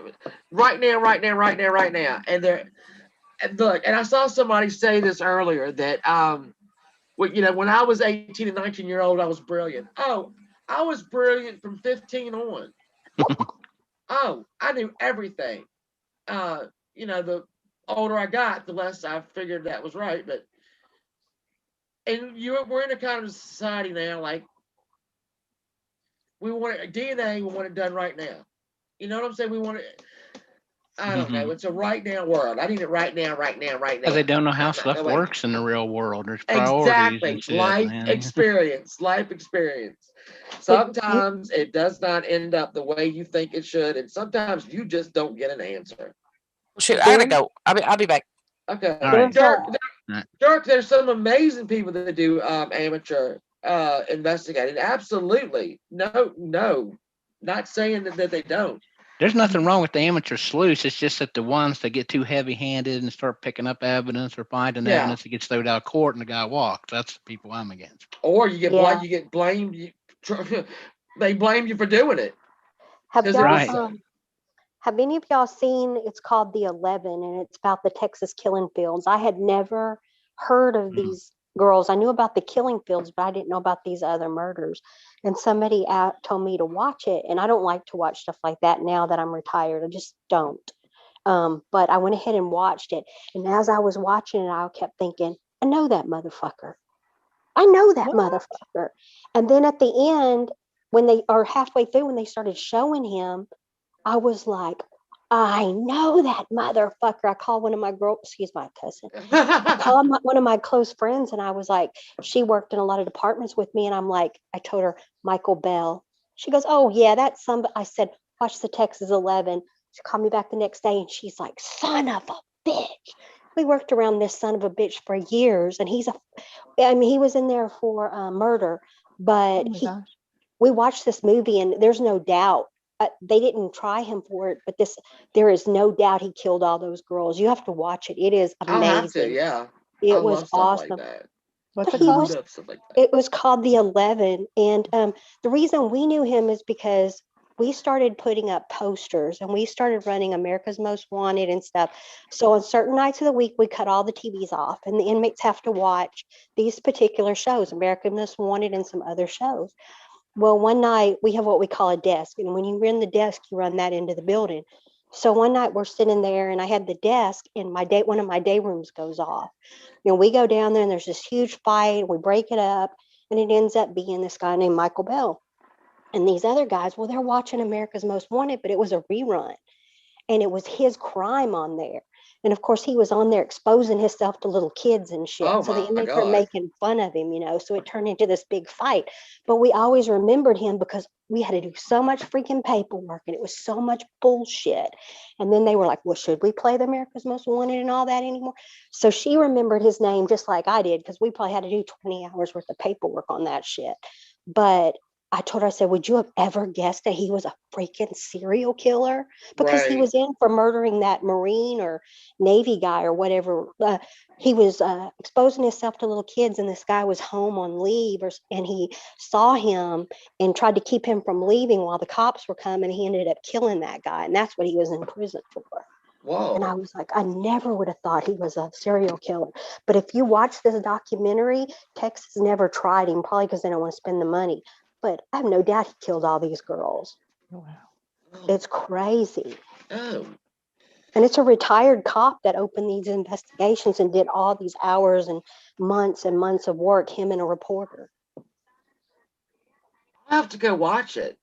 right now. And look, and I saw somebody say this earlier that when I was 18 and 19-year-old, I was brilliant. Oh, I was brilliant from 15 on. Oh, I knew everything. The older I got, the less I figured that was right. But we're in a kind of society now, like, we want DNA, we want it done right now. You know what I'm saying? We want it. I don't know. It's a right now world. I need it right now. Because they don't know how I'm not stuff gonna wait. works in the real world. There's priorities Exactly. and shit, Life man. experience. But Sometimes it does not end up the way you think it should, and sometimes you just don't get an answer. Shoot, I gotta go. I'll be back. Okay. All right. Dirk, there's some amazing people that do amateur investigating. Absolutely. No. Not saying that they don't. There's nothing wrong with the amateur sleuths. It's just that the ones that get too heavy-handed and start picking up evidence or finding Yeah. evidence that gets thrown out of court and the guy walks. That's the people I'm against. Or you get Yeah. you get blamed. They blame you for doing it. have 'Cause y'all Right. have any of y'all seen, it's called The 11, and it's about the Texas killing fields? I had never heard of these girls. I knew about the killing fields, but I didn't know about these other murders. And somebody told me to watch it, and I don't like to watch stuff like that now that I'm retired. I just don't. But I went ahead and watched it, and as I was watching it, I kept thinking, I know that motherfucker. I know that motherfucker. And then at the end, when they are halfway through, when they started showing him, I was like, I know that motherfucker. I called one of my girls, excuse my cousin. I called one of my close friends, and I was like, she worked in a lot of departments with me, and I'm like, I told her Michael Bell. She goes, oh yeah, that's somebody. I said, watch the Texas 11. She called me back the next day, and she's like, son of a bitch. We worked around this son of a bitch for years, and he was in there for murder, but oh my gosh. we watched this movie, and there's no doubt they didn't try him for it, but there is no doubt he killed all those girls. You have to watch it. It is amazing. I'll have to, yeah. It I was love stuff awesome. like that. What's But it he called? was- Love stuff like that. It was called The 11, and the reason we knew him is because we started putting up posters, and we started running America's Most Wanted and stuff. So on certain nights of the week, we cut all the TVs off, and the inmates have to watch these particular shows, America's Most Wanted and some other shows. Well, one night we have what we call a desk, and when you run the desk, you run that into the building. So one night we're sitting there, and I had the desk, and one of my day rooms goes off. We go down there, and there's this huge fight. We break it up, and it ends up being this guy named Michael Bell. And these other guys, well, they're watching America's Most Wanted, but it was a rerun. and it was his crime on there. And of course, he was on there exposing himself to little kids and shit. Oh So the my inmates were God. making fun of him, so it turned into this big fight. But we always remembered him because we had to do so much freaking paperwork and it was so much bullshit. And then they were like, well, should we play the America's Most Wanted and all that anymore? So she remembered his name just like I did, because we probably had to do 20 hours worth of paperwork on that shit. But I told her, I said, would you have ever guessed that he was a freaking serial killer? Because he Right. was in for murdering that Marine or Navy guy or whatever. He was exposing himself to little kids, and this guy was home on leave, and he saw him and tried to keep him from leaving while the cops were coming. He ended up killing that guy, and that's what he was in prison for. And I Whoa. was like, I never would have thought he was a serial killer. But if you watch this documentary, Texas never tried him, probably because they don't want to spend the money. But I have no doubt he killed all these girls. Oh, wow. It's crazy. Oh. And it's a retired cop that opened these investigations and did all these hours and months of work, him and a reporter. I'll have to go watch it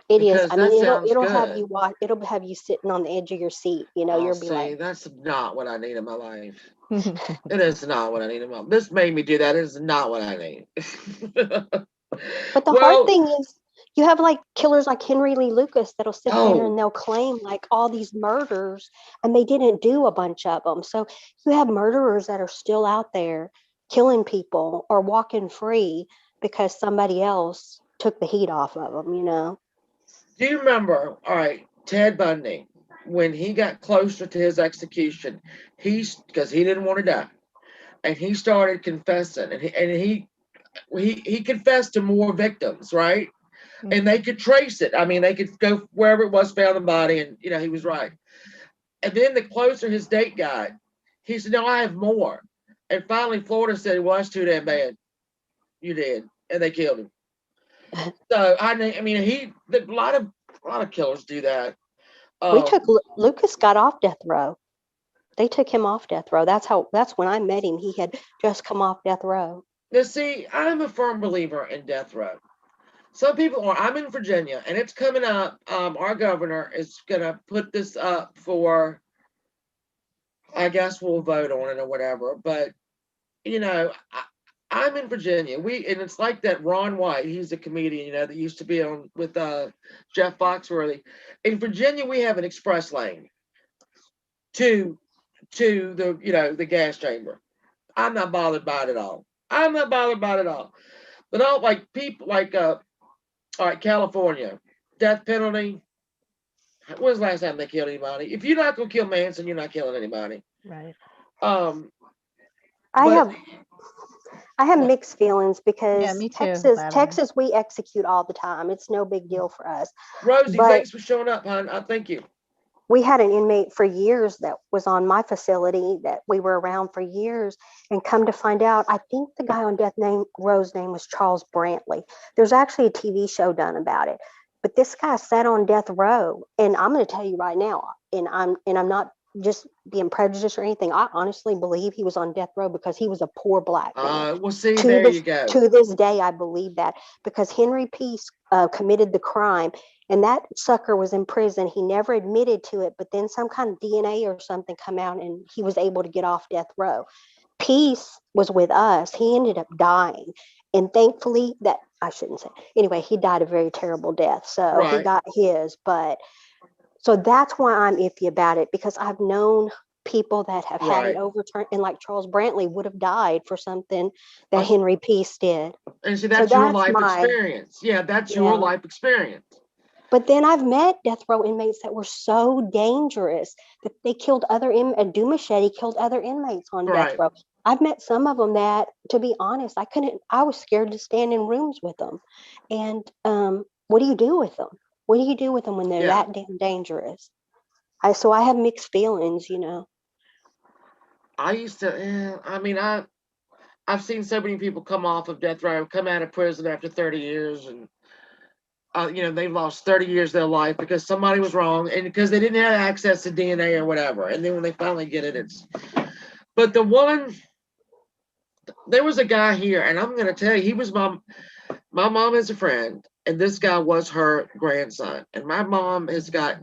It is. because I mean, that sounds it'll have good. you watch. It'll have you sitting on the edge of your seat. I'll You'll be see. like, That's not what I need in my life. It is not what I need in my life. This made me do that. It is not what I need. but the hard Well, thing is, you have like killers like Henry Lee Lucas that'll sit there oh, and they'll claim like all these murders, and they didn't do a bunch of them. So you have murderers that are still out there killing people or walking free because somebody else took the heat off of them. do you remember? All right, Ted Bundy, when he got closer to his execution, because he didn't want to die, and he started confessing, and he confessed to more victims, right? And they could trace it. I mean, they could go wherever it was, found the body, and he was right. And then the closer his date got, he said, "No, I have more." And finally, Florida said, "Well, that's too damn bad. You did," and they killed him. So I mean, a lot of killers do that. We took Um, Lucas got off death row. They took him off death row. That's when I met him. He had just come off death row. now, see, I'm a firm believer in death row. Some people are. I'm in Virginia, and it's coming up. Our governor is gonna put this up for. I guess we'll vote on it or whatever. But I'm in Virginia. And it's like that Ron White. He's a comedian, that used to be on with Jeff Foxworthy. In Virginia, we have an express lane to the gas chamber. I'm not bothered by it at all. I'm not bothered by it at all. But I don't like people like all right, California, death penalty. When's the last time they killed anybody? If you're not gonna kill Manson, you're not killing anybody. Right. Um, I but have mixed feelings Yeah, because me too. Texas, we execute all the time. It's no big deal for us. Rosie, But thanks for showing up, hon. Thank you. we had an inmate for years that was on my facility that we were around for years, and come to find out, I think the guy on death row's name was Charles Brantley. There's actually a TV show done about it. But this guy sat on death row, and I'm going to tell you right now, and I'm not just being prejudiced or anything. I honestly believe he was on death row because he was a poor black man. Well, see, To there this you go. to this day, I believe that because Henry Peace committed the crime, and that sucker was in prison. He never admitted to it, but then some kind of DNA or something come out, and he was able to get off death row. Peace was with us. He ended up dying, and thankfully, that I shouldn't say. Anyway, he died a very terrible death, so he Right. got his. But so that's why I'm iffy about it, because I've known people that have had Right. it overturned, and like Charles Brantley would have died for something that That's- Henry Peace did. And see, that's your that's life my- experience. Yeah, that's your Yeah. life experience. But then I've met death row inmates that were so dangerous that they killed other Do Machete killed other inmates on death Right. row. I've met some of them that, to be honest, I was scared to stand in rooms with them. And what do you do with them? What do you do with them when they're Yeah. that damn dangerous? So I have mixed feelings. I used to. I mean, I've seen so many people come off of death row, come out of prison after 30 years, and they've lost 30 years of their life because somebody was wrong and because they didn't have access to DNA or whatever. And then when they finally get it, but there was a guy here, and I'm going to tell you, he was my mom is a friend, and this guy was her grandson. And my mom has got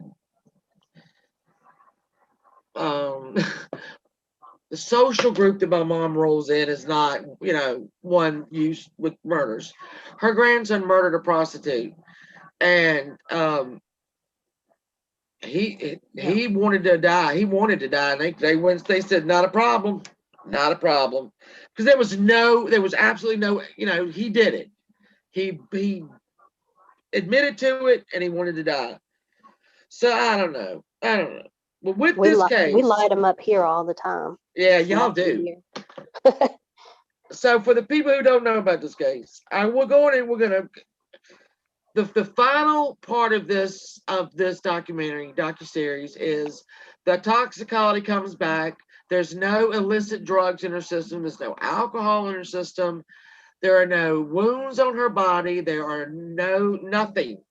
the social group that my mom rolls in is not, one used with murders. Her grandson murdered a prostitute, and he wanted to die. He wanted to die, and they said not a problem, not a problem, because there was absolutely no, he did it. He admitted to it, and he wanted to die. So I don't know. But with We this we case, light them up here all the time. yeah, From y'all out the do. year. So for the people who don't know about this case, we're going and we're gonna the final part of this docuseries is the toxicology comes back. There's no illicit drugs in her system. There's no alcohol in her system. There are no wounds on her body. There are nothing.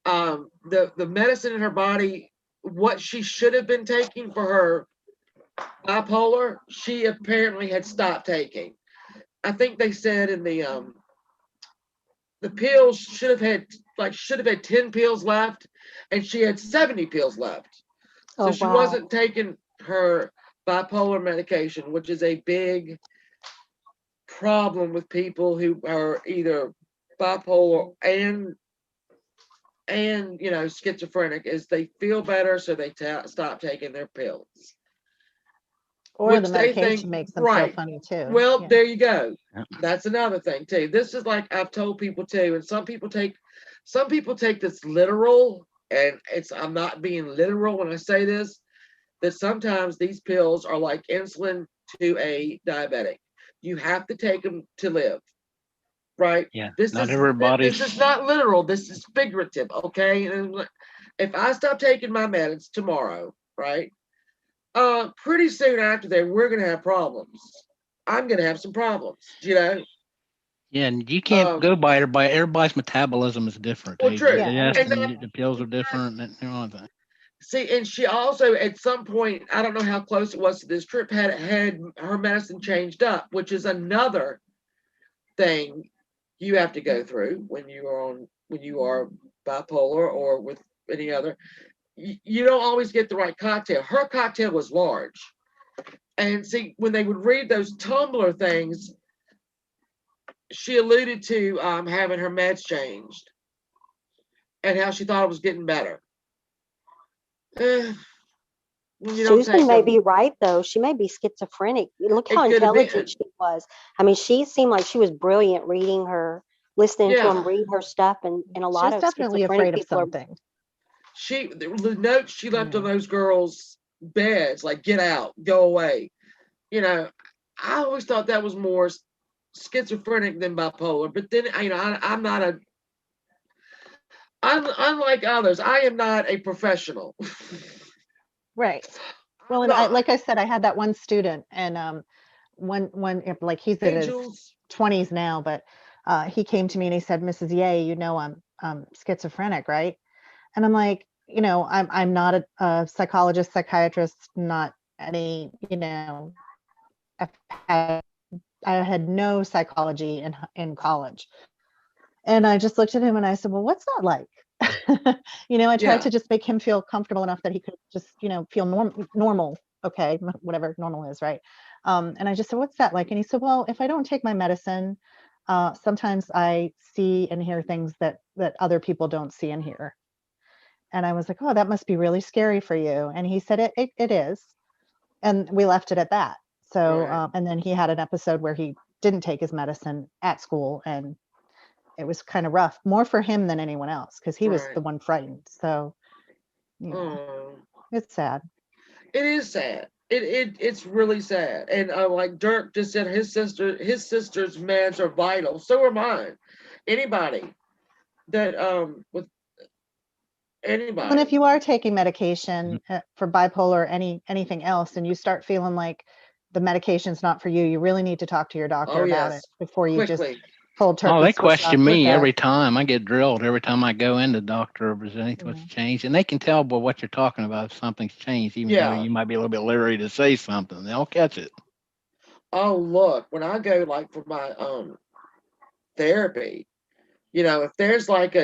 The medicine in her body, what she should have been taking for her bipolar, she apparently had stopped taking. I think they said in the pills should have had 10 pills left, and she had 70 pills left. So Oh, she wow. wasn't taking her bipolar medication, which is a big problem with people who are either bipolar and schizophrenic, is they feel better, so they stop taking their pills. Or the Which they think, medication makes them feel right. funny too. Well, Yeah. there you go. Yep. That's another thing too. This is like I've told people too, and some people take this literal, and I'm not being literal when I say this, that sometimes these pills are like insulin to a diabetic. You have to take them to live. Right? Yeah, This not is everybody's. not literal. This is figurative, okay? And if I stop taking my meds tomorrow, right? Pretty soon after that, we're gonna have problems. I'm gonna have some problems, Yeah, and you can't go by everybody. Everybody's metabolism is different. Well, true. Yeah. The pills are different and all that. See, and she also at some point, I don't know how close it was to this trip, had her medicine changed up, which is another thing you have to go through when you are bipolar or with any other. You don't always get the right cocktail. Her cocktail was large. And see, when they would read those Tumblr things, she alluded to having her meds changed and how she thought it was getting better. You don't Susan take may them. be right though. She may be schizophrenic. Look It how could have been. intelligent she was. I mean, she seemed like she was brilliant reading her, listening to Yeah. him read her stuff, and a She lot was of definitely schizophrenic afraid of people are. something. The notes she left on Yeah. those girls' beds, like "Get out, go away." I always thought that was more schizophrenic than bipolar. But then, I'm not unlike others. I am not a professional. Right. Well, I'm and not. like I said, I had that one student, and like he's in his Angels. 20s now, but he came to me and he said, "Mrs. Ye, I'm schizophrenic, right?" And I'm like, I'm not a psychologist, psychiatrist, not any, I had no psychology in college. And I just looked at him and I said, "Well, what's that like?" I tried Yeah. to just make him feel comfortable enough that he could just, feel normal. Okay, whatever normal is, right? And I just said, "What's that like?" And he said, "Well, if I don't take my medicine, sometimes I see and hear things that other people don't see and hear." And I was like, "Oh, that must be really scary for you." And he said, it is. And we left it at that. So, Right. and then he had an episode where he didn't take his medicine at school, and it was kind of rough, more for him than anyone else, because he was Right. the one frightened. So, Oh. it's sad. It is sad. It's really sad. And like Dirk just said, his sister's meds are vital. So are mine. Anybody that with anybody. And if you are taking medication for bipolar or anything else, and you start feeling like the medication's not for you, you really need to talk to your doctor about it before you just quickly. cold turkey. Oh, they switch off question with me that. every time. I get drilled every time I go in the doctor if there's anything what's changed. And they can tell by what you're talking about if something's changed, even though you might be a little bit leery to say something. They'll catch it. Oh, look, when I go like for my therapy, if there's like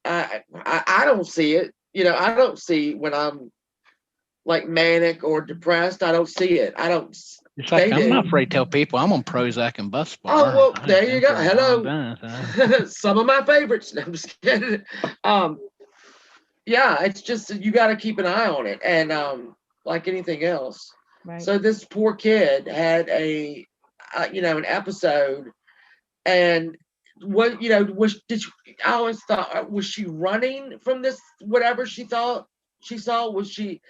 I don't see it. I don't see when I'm like manic or depressed. I don't see it. I don't. It's like They I'm not do. afraid to tell people I'm on Prozac and Bus Oh Bar. well, I there have you been go. for a long Hello. time, so. Some of my favorites. No, I'm just kidding. Yeah, it's just you got to keep an eye on it, and like anything else. Right. So this poor kid had an episode, and what I always thought, was she running from this? Whatever she thought she saw, was she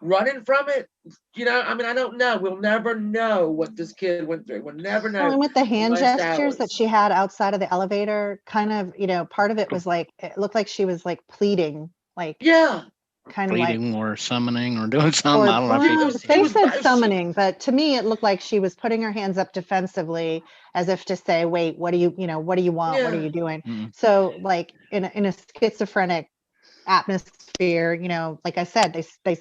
running from it? I mean, I don't know. We'll never know what this kid went through. We'll never Well, know. and with the hand last gestures that hours. she had outside of the elevator, kind of, part of it was like, it looked like she was like pleading, like Yeah, kind of like, Pleading or summoning or doing something. I or don't know if It you. was- they was- said she- summoning, but to me, it looked like she was putting her hands up defensively as if to say, wait, what do you want? What are Yeah. you doing? Mm. So like in a schizophrenic atmosphere, like I said, they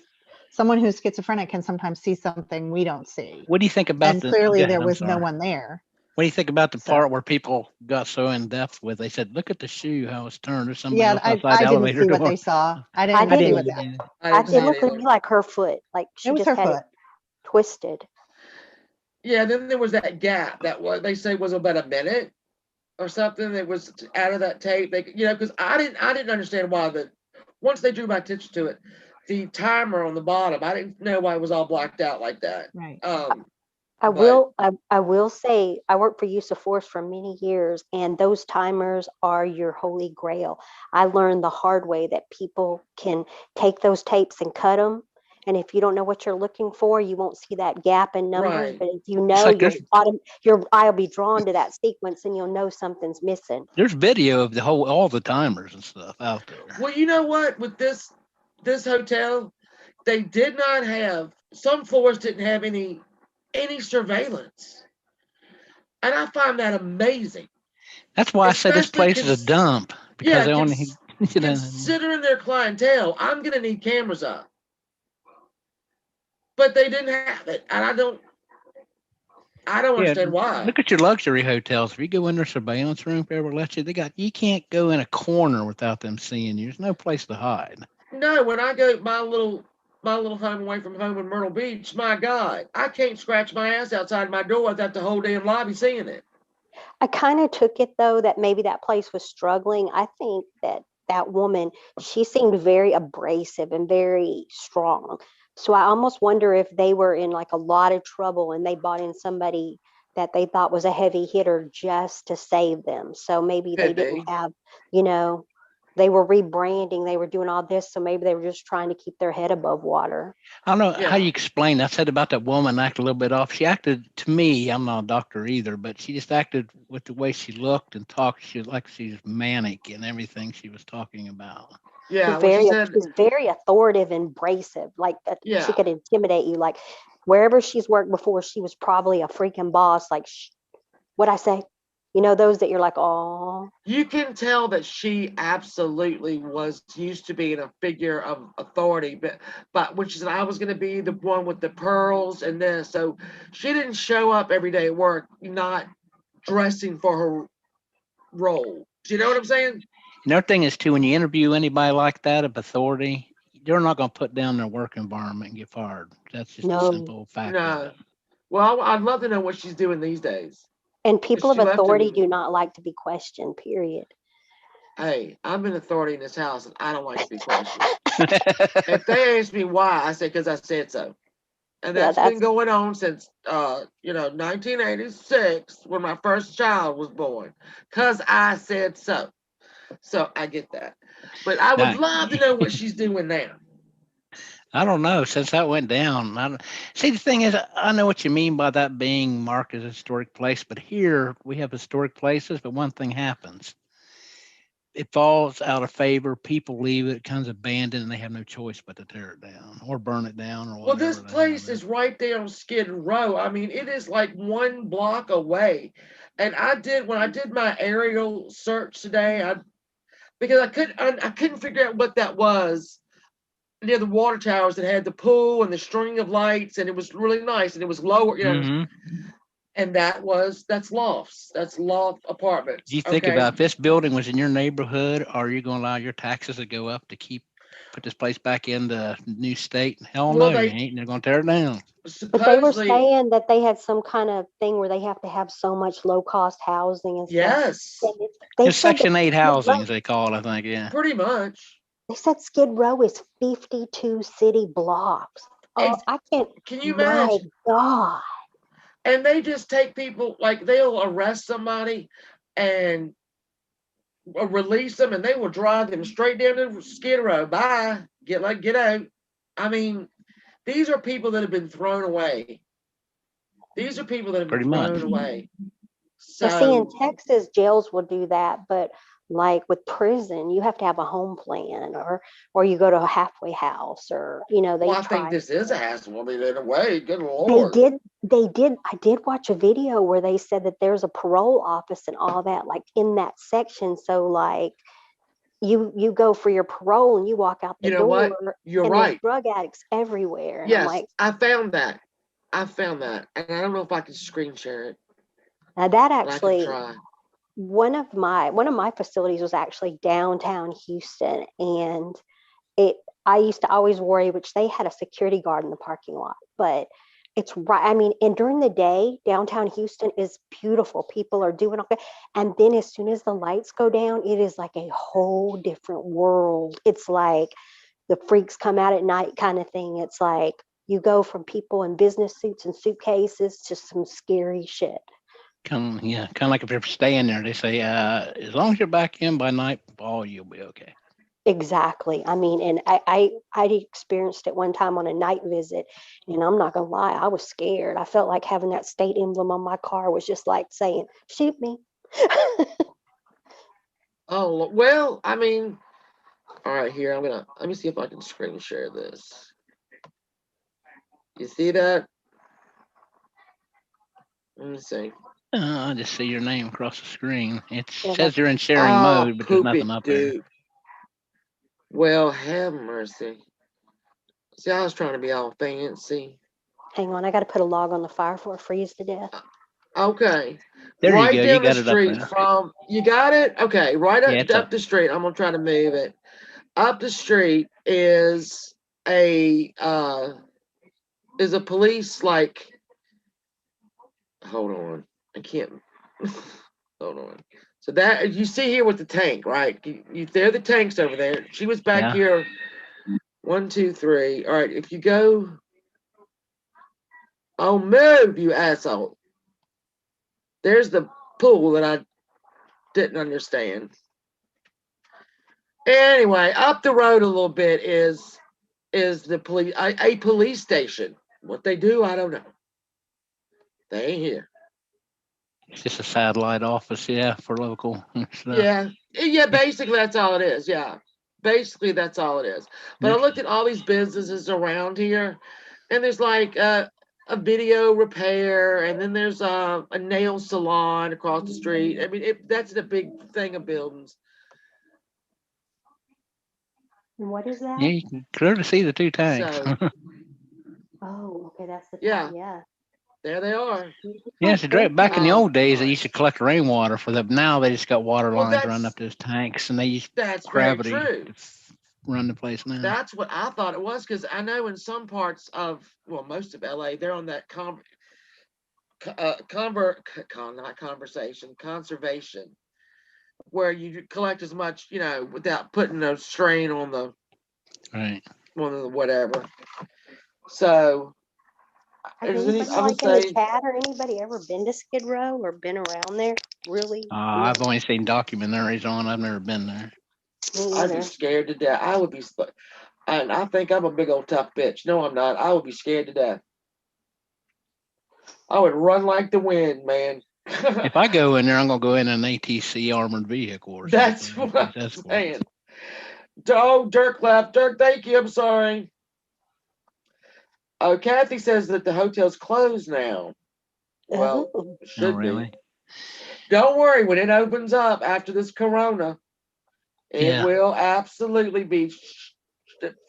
someone who's schizophrenic can sometimes see something we don't see. What do you think about And the? clearly Go ahead, there I'm was no sorry. one there. What do you think about the So- part where people got so in depth with? They said, "Look at the shoe, how it's turned." There's somebody Yeah, else I, outside I the didn't elevator see what door. they saw. I I didn't see didn't what either. that. I didn't see It looked to either. me like her foot, like she It was just her had foot. it twisted. Yeah, then there was that gap that what they say was about a minute or something that was out of that tape. Because I didn't understand why once they drew my attention to it, the timer on the bottom, I didn't know why it was all blacked out like that. Right. But- I will say I worked for Use of Force for many years, and those timers are your holy grail. I learned the hard way that people can take those tapes and cut them. And if you don't know what you're looking for, you won't see that gap in numbers. Right. But if you know, like there's- your eye will be drawn to that sequence, and you'll know something's missing. There's video of all the timers and stuff out there. Well, you know what? With this hotel, they did not have, some floors didn't have any surveillance, and I find that amazing. That's why I said this Especially place is a dump because they only. Considering their clientele, I'm gonna need cameras up, but they didn't have it, and I don't understand why. Look at your luxury hotels. If you go in their surveillance room, if they ever let you, you can't go in a corner without them seeing you. There's no place to hide. No, when I go my little home away from home in Myrtle Beach, my God, I can't scratch my ass outside my door without the whole damn lobby seeing it. I kind of took it though that maybe that place was struggling. I think that woman, she seemed very abrasive and very strong. So I almost wonder if they were in like a lot of trouble and they brought in somebody that they thought was a heavy hitter just to save them. So maybe they Could didn't be. have, they were rebranding, they were doing all this. So maybe they were just trying to keep their head above water. I don't know how Yeah. you explain. I said about that woman acted a little bit off. She acted to me. I'm not a doctor either, but she just acted with the way she looked and talked. She was like she's manic in everything she was talking about. Yeah, when she said, She's very authoritative and abrasive. Like Yeah. she could intimidate you. Like wherever she's worked before, she was probably a freaking boss. Like what I say, those that you're like, oh, you can tell that she absolutely was used to being a figure of authority, but which is I was going to be the one with the pearls and this. So she didn't show up every day at work not dressing for her role. Do you know what I'm saying? Another thing is too, when you interview anybody like that of authority, they're not going to put down their work environment and get fired. That's just No. a simple fact. Of No. it. Well, I'd love to know what she's doing these days. and people of she left authority him- do not like to be questioned, period. Hey, I'm an authority in this house, and I don't like to be questioned. If they ask me why, I say because I said so. And Yeah, that's been that's- going on since 1986 when my first child was born. Cause I said so. So I get that. But I would Now- love to know what she's doing now. I don't know. Since that went down, see, the thing is, I know what you mean by that being marked as a historic place, but here we have historic places, but one thing happens. It falls out of favor. People leave it, it becomes abandoned, and they have no choice but to tear it down or burn it down or Well, whatever. this the hell place it is right there on Skid Row. I mean, it is like 1 block away. And when I did my aerial search today, because I couldn't figure out what that was near the water towers that had the pool and the string of lights, and it was really nice, and it was lower, Mhm. and that's lofts. That's loft apartments. You think about if this building was in your neighborhood, are you going to allow your taxes to go up to keep put this place back in the new state. Hell Well, no, you they- ain't. They're gonna tear it down. But they were Supposedly, saying that they had some kind of thing where they have to have so much low cost housing and stuff. yes, They It's said that Section 8 Skid Row- housing, as they call it, I think. Yeah. pretty much. They said Skid Row is 52 city blocks. Oh, Ex- I can't. Can you My imagine? God. And they just take people, like they'll arrest somebody and release them, and they will drive them straight down to Skid Row. Bye. Get out. I mean, these are people that have been thrown away. These are people that have been Pretty much. thrown away. Now, see, in So Texas, jails will do that, but like with prison, you have to have a home plan, or you go to a halfway house, or they well, I try. think this is a hassle. I mean, in a way, good They Lord. did. I did watch a video where they said that there's a parole office and all that, like in that section. So, like, you go for your parole and you walk out the You know what? door, You're and there's right. drug addicts everywhere. And I'm Yes, like, I found that. And I don't know if I can screen share it, now that but I can actually, try. one of my facilities was actually downtown Houston, and it I used to always worry, which they had a security guard in the parking lot, but it's right. I mean, and during the day, downtown Houston is beautiful. People are doing okay. And then as soon as the lights go down, it is like a whole different world. It's like the freaks come out at night kind of thing. It's like you go from people in business suits and suitcases to some scary shit. Kind of like if you're staying there, they say, as long as you're back in by nightfall, you'll be okay. Exactly. I mean, and I experienced it one time on a night visit, and I'm not gonna lie, I was scared. I felt like having that state emblem on my car was just like saying, "Shoot me." Oh, well, I mean, all right, here, let me see if I can screen share this. You see that? Let me see. I just see your name across the screen. It Yeah, says you're in sharing Oh, mode, but there's nothing poopy up there. dude. Well, have mercy. See, I was trying to be all fancy. Hang on, I got to put a log on the fire before it freezes to death. Okay. There right you go. down You got the it up street there. from, you got it? Okay, right Yeah, it's up up. the street. I'm gonna try to move it. Up the street is a police, like, hold on. I can't hold on. So that you see here with the tank, right? There the tank's over there. She was back Yeah. here. 1, 2, 3. All right, if you go, oh, move, you asshole. There's the pool that I didn't understand. Anyway, up the road a little bit is the police, a police station. What they do, I don't know. They ain't here. It's just a satellite office, yeah, for local stuff. Yeah, basically that's all it is. Yeah, basically that's all it is. But I looked at all these businesses around here, and there's like a video repair, and then there's a nail salon across the street. I mean, that's the big thing of buildings. And what is that? Yeah, you can clearly see the two tanks. So Oh, okay, that's the Yeah. top. Yeah. there they are. Yeah, it's great. Back in the Oh, old days, they God. used to collect rainwater for them. Now they just got water Well, lines running up those tanks, and they use That's very gravity true. to run the place now. That's what I thought it was, because I know in some parts of, well, most of LA, they're on that not conversation, conservation, where you collect as much, without putting no strain on the Right. whatever. So, Has is anybody I would like in the say, chat or anybody ever been to Skid Row or been around there? Really? I've only seen documentaries on. I've never been there. Me I'd be either. scared to death. I would be, and I think I'm a big old tough bitch. No, I'm not. I would be scared to death. I would run like the wind, man. If I go in there, I'm gonna go in an ATC armored vehicle or That's something. what I'm That's saying. Oh, Dirk left. Dirk, thank you. I'm sorry. Oh, Kathy says that the hotel's closed now. Well, Oh. it should really? be. Don't worry, when it opens up after this corona, it Yeah. will absolutely be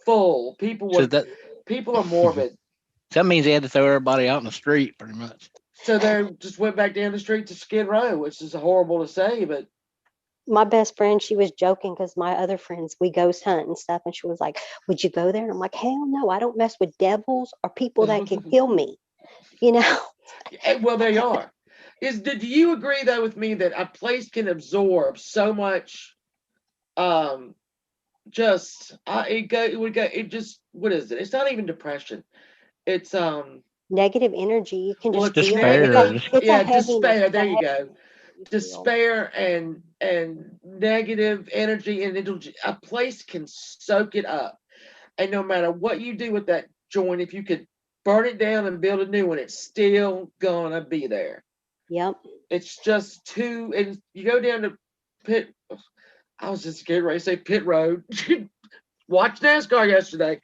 full. So People are morbid. that means they had to throw everybody out in the street, pretty much. So they just went back down the street to Skid Row, which is horrible to say, but my best friend, she was joking because my other friends, we ghost hunt and stuff. And she was like, would you go there? And I'm like, hell no, I don't mess with devils or people that can kill me. You know? Well, there you are. Do you agree though with me that a place can absorb so much? It just, what is it? It's not even depression. It's Negative energy. You can well, just it's feel it. Despair. It's a yeah, heaviness. despair. It's a There you go. heaviness you feel. Despair and negative energy, and a place can soak it up. And no matter what you do with that joint, if you could burn it down and build a new one, it's still gonna be there. Yep. It's just too. And you go down to pit. I was just getting ready to say pit road. Watched NASCAR yesterday.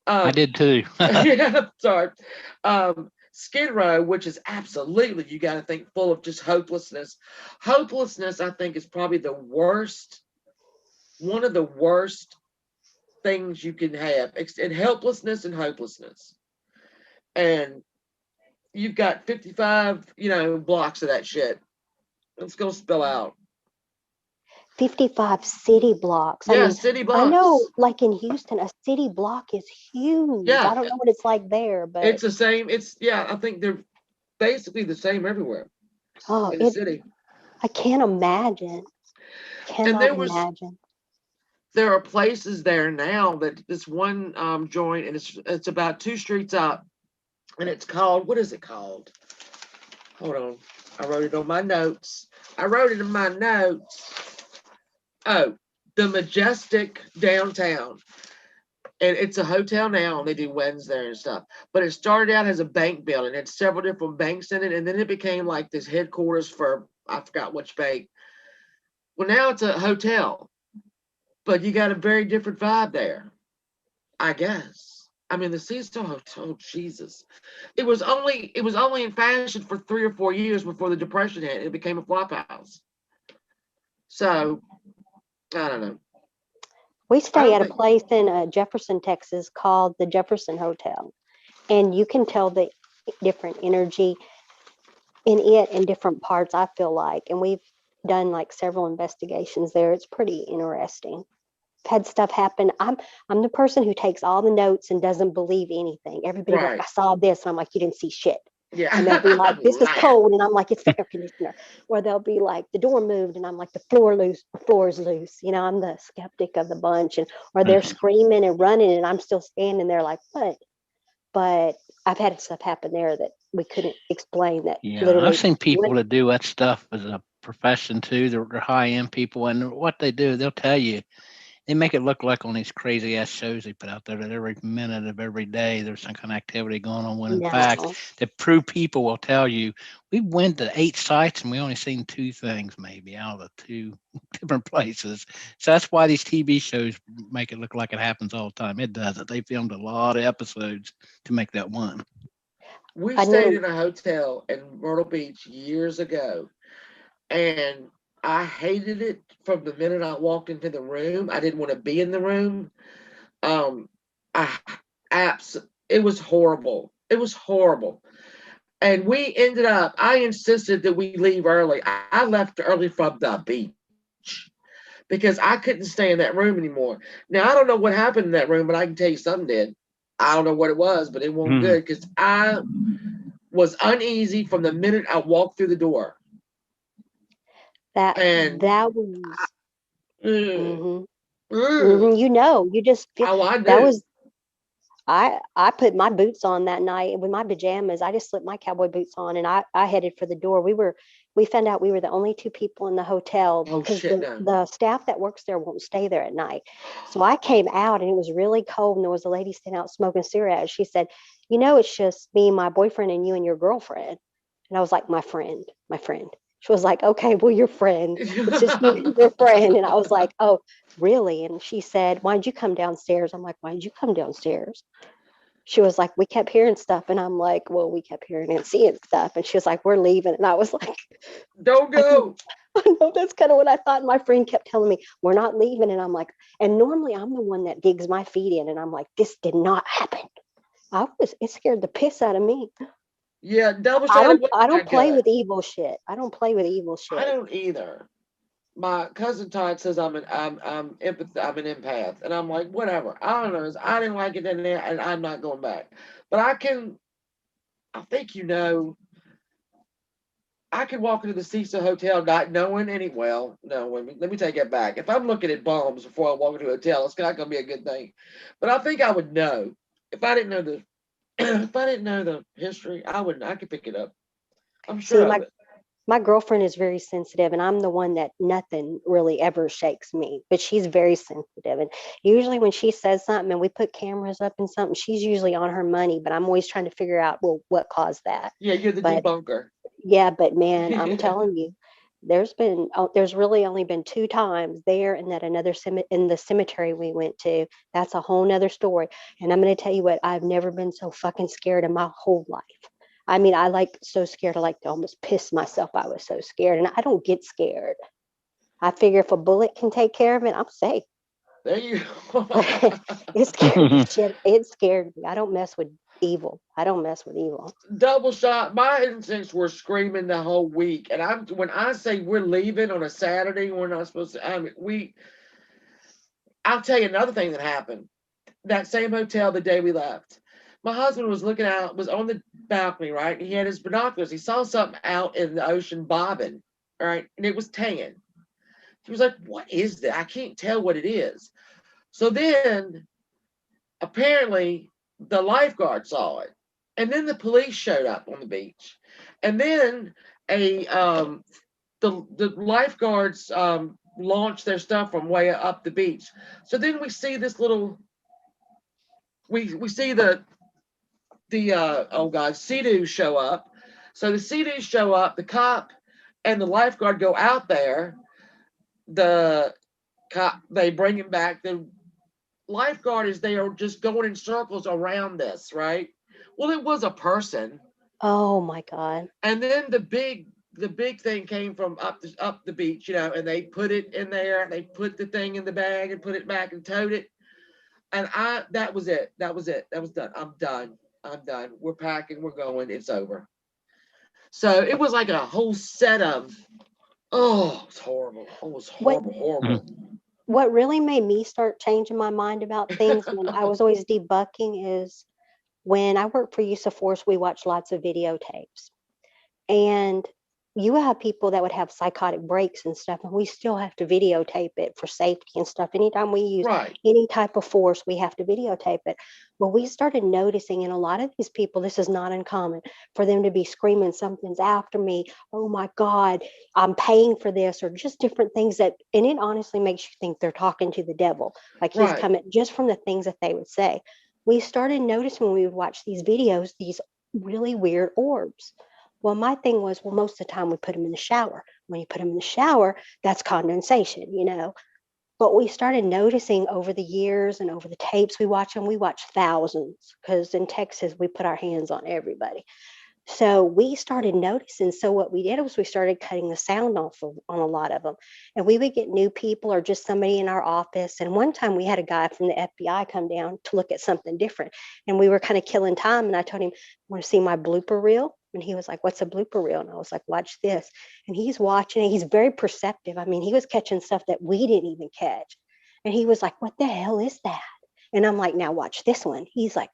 I did too. Yeah, sorry. Skid Row, which is absolutely, you got to think, full of just hopelessness. Hopelessness, I think, is probably the worst, one of the worst things you can have. And helplessness and hopelessness. And you've got 55, blocks of that shit. It's going to spill out. 55 city blocks. Yeah, I mean, city I blocks. know, like in Houston, a city block is huge. Yeah. I don't know what it's like there, but It's the same. I think they're basically the same everywhere oh, in the city. I can't imagine. And Cannot imagine. there are places there now that this one joint, and it's about 2 streets up, and it's called, what is it called? Hold on. I wrote it on my notes. Oh, the Majestic Downtown. And it's a hotel now, and they do weddings there and stuff. But it started out as a bank building. It had several different banks in it, and then it became like this headquarters for, I forgot which bank. Well, now it's a hotel, but you got a very different vibe there, I guess. I mean, the Cecil Hotel, oh, Jesus. It was only in fashion for 3 or 4 years before the Depression hit. It became a flop house. So, I don't know. We stay at a place in Jefferson, Texas called the Jefferson Hotel. And you can tell the different energy in it in different parts, I feel like. And we've done like several investigations there. It's pretty interesting. I've had stuff happen. I'm the person who takes all the notes and doesn't believe anything. Everybody Right. like, I saw this, and I'm like, you didn't see shit. Yeah. And they'll be like, this is cold, and I'm like, it's the air conditioner. Or they'll be like, the door moved, and I'm like, the floor is loose. I'm the skeptic of the bunch. Or they're screaming and running, and I'm still standing there like, what? But I've had stuff happen there that we couldn't explain. That Yeah, literally I've seen people went- that do that stuff as a profession too. They're high end people, and what they do, they'll tell you, they make it look like on these crazy ass shows they put out there that every minute of every day there's some kind of activity going on. When in fact, No. the true people will tell you, we went to 8 sites and we only seen 2 things maybe out of the 2 different places. So that's why these TV shows make it look like it happens all the time. It doesn't. They filmed a lot of episodes to make that one. We I stayed know. in a hotel in Myrtle Beach years ago, and I hated it from the minute I walked into the room. I didn't want to be in the room. It was horrible. It was horrible. And I insisted that we leave early. I left early from the beach because I couldn't stay in that room anymore. Now, I don't know what happened in that room, but I can tell you something did. I don't know what it was, but it wasn't good because I was uneasy from the minute I walked through the door. That was you just feel Oh, I knew. that was I put my boots on that night with my pajamas. I just slipped my cowboy boots on and I headed for the door. We found out we were the only 2 people in the hotel because the staff that works there won't stay there at night. So I came out and it was really cold and there was a lady standing out smoking cigarettes. She said, it's just me, my boyfriend, and you and your girlfriend. And I was like, my friend. She was like, okay, well, your friend. It's just you and your friend. And I was like, oh, really? And she said, why did you come downstairs? I'm like, why did you come downstairs? She was like, we kept hearing stuff. And I'm like, well, we kept hearing and seeing stuff. And she was like, we're leaving. And I was like, don't go. I know, that's kind of what I thought. And my friend kept telling me, we're not leaving. And I'm like, and normally I'm the one that digs my feet in. And I'm like, this did not happen. It scared the piss out of me. Yeah, I don't play with evil shit. I don't play with evil shit. I don't either. my cousin Todd says I'm an empath, and I'm like, whatever. I don't know. I didn't like it in there, and I'm not going back. But I think I could walk into the Cecil Hotel not knowing any. Well, no, let me take that back. If I'm looking at bums before I walk into a hotel, it's not going to be a good thing. But I think I would know if I didn't know the if I didn't know the history. I could pick it up. I'm See, sure of it. my girlfriend is very sensitive, and I'm the one that nothing really ever shakes me, but she's very sensitive. And usually when she says something and we put cameras up and something, she's usually on her money, but I'm always trying to figure out, well, what caused that. Yeah, you're the But debunker. yeah, but man, I'm telling you, there's really only been 2 times there, and that another in the cemetery we went to. That's a whole nother story. And I'm going to tell you what, I've never been so fucking scared in my whole life. I mean, I like so scared, I like to almost piss myself. I was so scared, and I don't get scared. I figure if a bullet can take care of it, I'm safe. There you go. It scared the shit. It scared me. I don't mess with evil. I don't mess with evil. Double shot. My instincts were screaming the whole week, and when I say we're leaving on a Saturday, we're not supposed to. I mean, I'll tell you another thing that happened. That same hotel the day we left. My husband was looking out, was on the balcony, right? He had his binoculars. He saw something out in the ocean bobbing, right? And it was tan. He was like, "What is that? I can't tell what it is." So then, apparently, the lifeguard saw it, and then the police showed up on the beach, and then a the lifeguards launched their stuff from way up the beach. So then we see this little we see the oh god, Sea-Doos show up. So the Sea-Doos show up, the cop and the lifeguard go out there. The cop, they bring him back. The lifeguard is there just going in circles around this, right? Well, it was a person. Oh my God. And then the big thing came from up the beach, and they put it in there, they put the thing in the bag and put it back and towed it. And that was it. That was it. That was done. I'm done. I'm done. We're packing. We're going. It's over. So it was like a whole set of, oh, it's horrible. Oh, it was What horrible. what really made me start changing my mind about things when I was always debucking is when I worked for Use of Force, we watched lots of videotapes. And you have people that would have psychotic breaks and stuff, and we still have to videotape it for safety and stuff. Anytime we use Right. any type of force, we have to videotape it. Well, we started noticing in a lot of these people, this is not uncommon for them to be screaming, something's after me. Oh my God, I'm paying for this, or just different things and it honestly makes you think they're talking to the devil. Like he's Right. coming just from the things that they would say. We started noticing when we would watch these videos, these really weird orbs. Well, my thing was, well, most of the time we put them in the shower. When you put them in the shower, that's condensation. But we started noticing over the years and over the tapes we watch, and we watch thousands because in Texas, we put our hands on everybody. So we started noticing. So what we did was we started cutting the sound off on a lot of them. And we would get new people or just somebody in our office. And one time we had a guy from the FBI come down to look at something different. And we were kind of killing time. And I told him, want to see my blooper reel? And he was like, what's a blooper reel? And I was like, watch this. And he's watching it. He's very perceptive. I mean, he was catching stuff that we didn't even catch. And he was like, what the hell is that? And I'm like, now watch this one. He's like,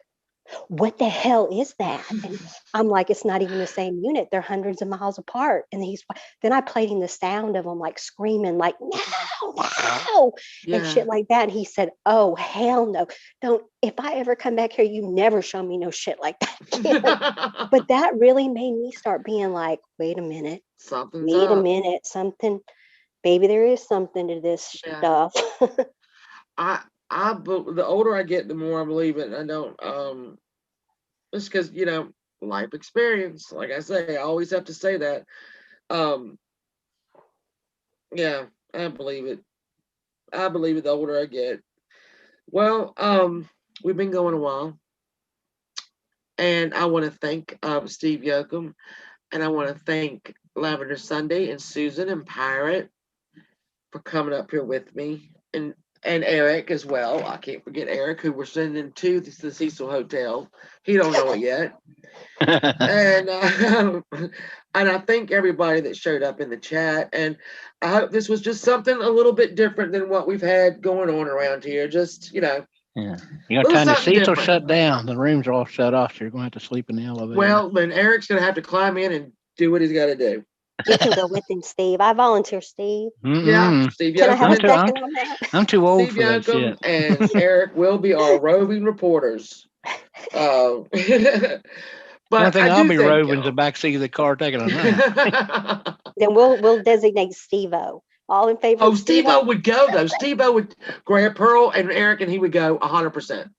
what the hell is that? And I'm like, it's not even the same unit. They're hundreds of miles apart. And then I played him the sound of them like screaming, like, no, and shit like that. And he said, oh, hell no. Don't, if I ever come back here, you never show me no shit like that again. But that really made me start being like, wait a minute. Something's Wait a up. minute. Something, maybe there is something to this Yeah. stuff. The older I get, the more I believe it. I don't, just because, life experience, like I say, I always have to say that. Yeah, I believe it. I believe it the older I get. Well, we've been going a while, and I want to thank Steve Yoakum, and I want to thank Lavender Sunday and Susan and Pirate for coming up here with me. And and Eric as well. I can't forget Eric, who we're sending to the Cecil Hotel. He don't know it yet. And and I thank everybody that showed up in the chat. And I hope this was just something a little bit different than what we've had going on around here. Just, Yeah. You Little got time to something Cecil different. shut down. The rooms are all shut off, so you're gonna have to sleep in the elevator. well, then Eric's gonna have to climb in and do what he's got to do. You can go with him, Steve. I volunteer, Steve. Yeah, Mm-mm. Steve Can I have a Yoakum, second on that? I'm too old Steve for that Yoakum shit. and Eric will be our roving reporters. The only But thing I I'll do be think roving is the back seat of the car taking a nap. Then we'll designate Steve-O. All in favor oh, of Steve-O would go though. Steve-O would grab Pearl and Eric, and he would go 100%.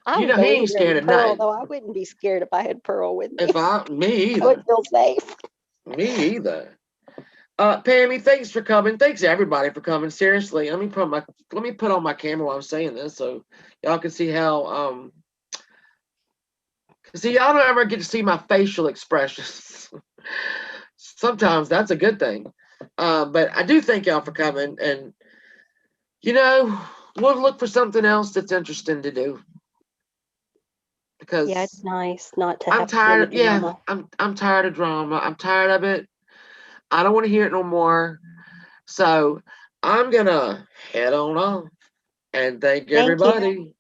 I You would know, go he ain't anywhere scared with of Pearl, nothing. though. I wouldn't be scared if I had Pearl with me. Me I either. would feel safe. Me either. Pammy, thanks for coming. Thanks everybody for coming. Seriously, let me put on my camera while I'm saying this so y'all can see how see, y'all don't ever get to see my facial expressions. Sometimes that's a good thing. But I do thank y'all for coming, and we'll look for something else that's interesting to do. Because Yeah, it's nice not to I'm have to deal tired. with Yeah, drama. I'm tired of drama. I'm tired of it. I don't want to hear it no more. So I'm gonna head on off and thank Thank you. everybody.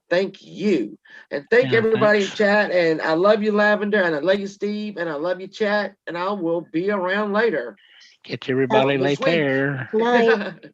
Thank you. And thank Yeah, everybody in thanks. chat. And I love you, Lavender, and I love you, Steve, and I love you, chat. And I will be around later. Catch everybody This week. later. Night.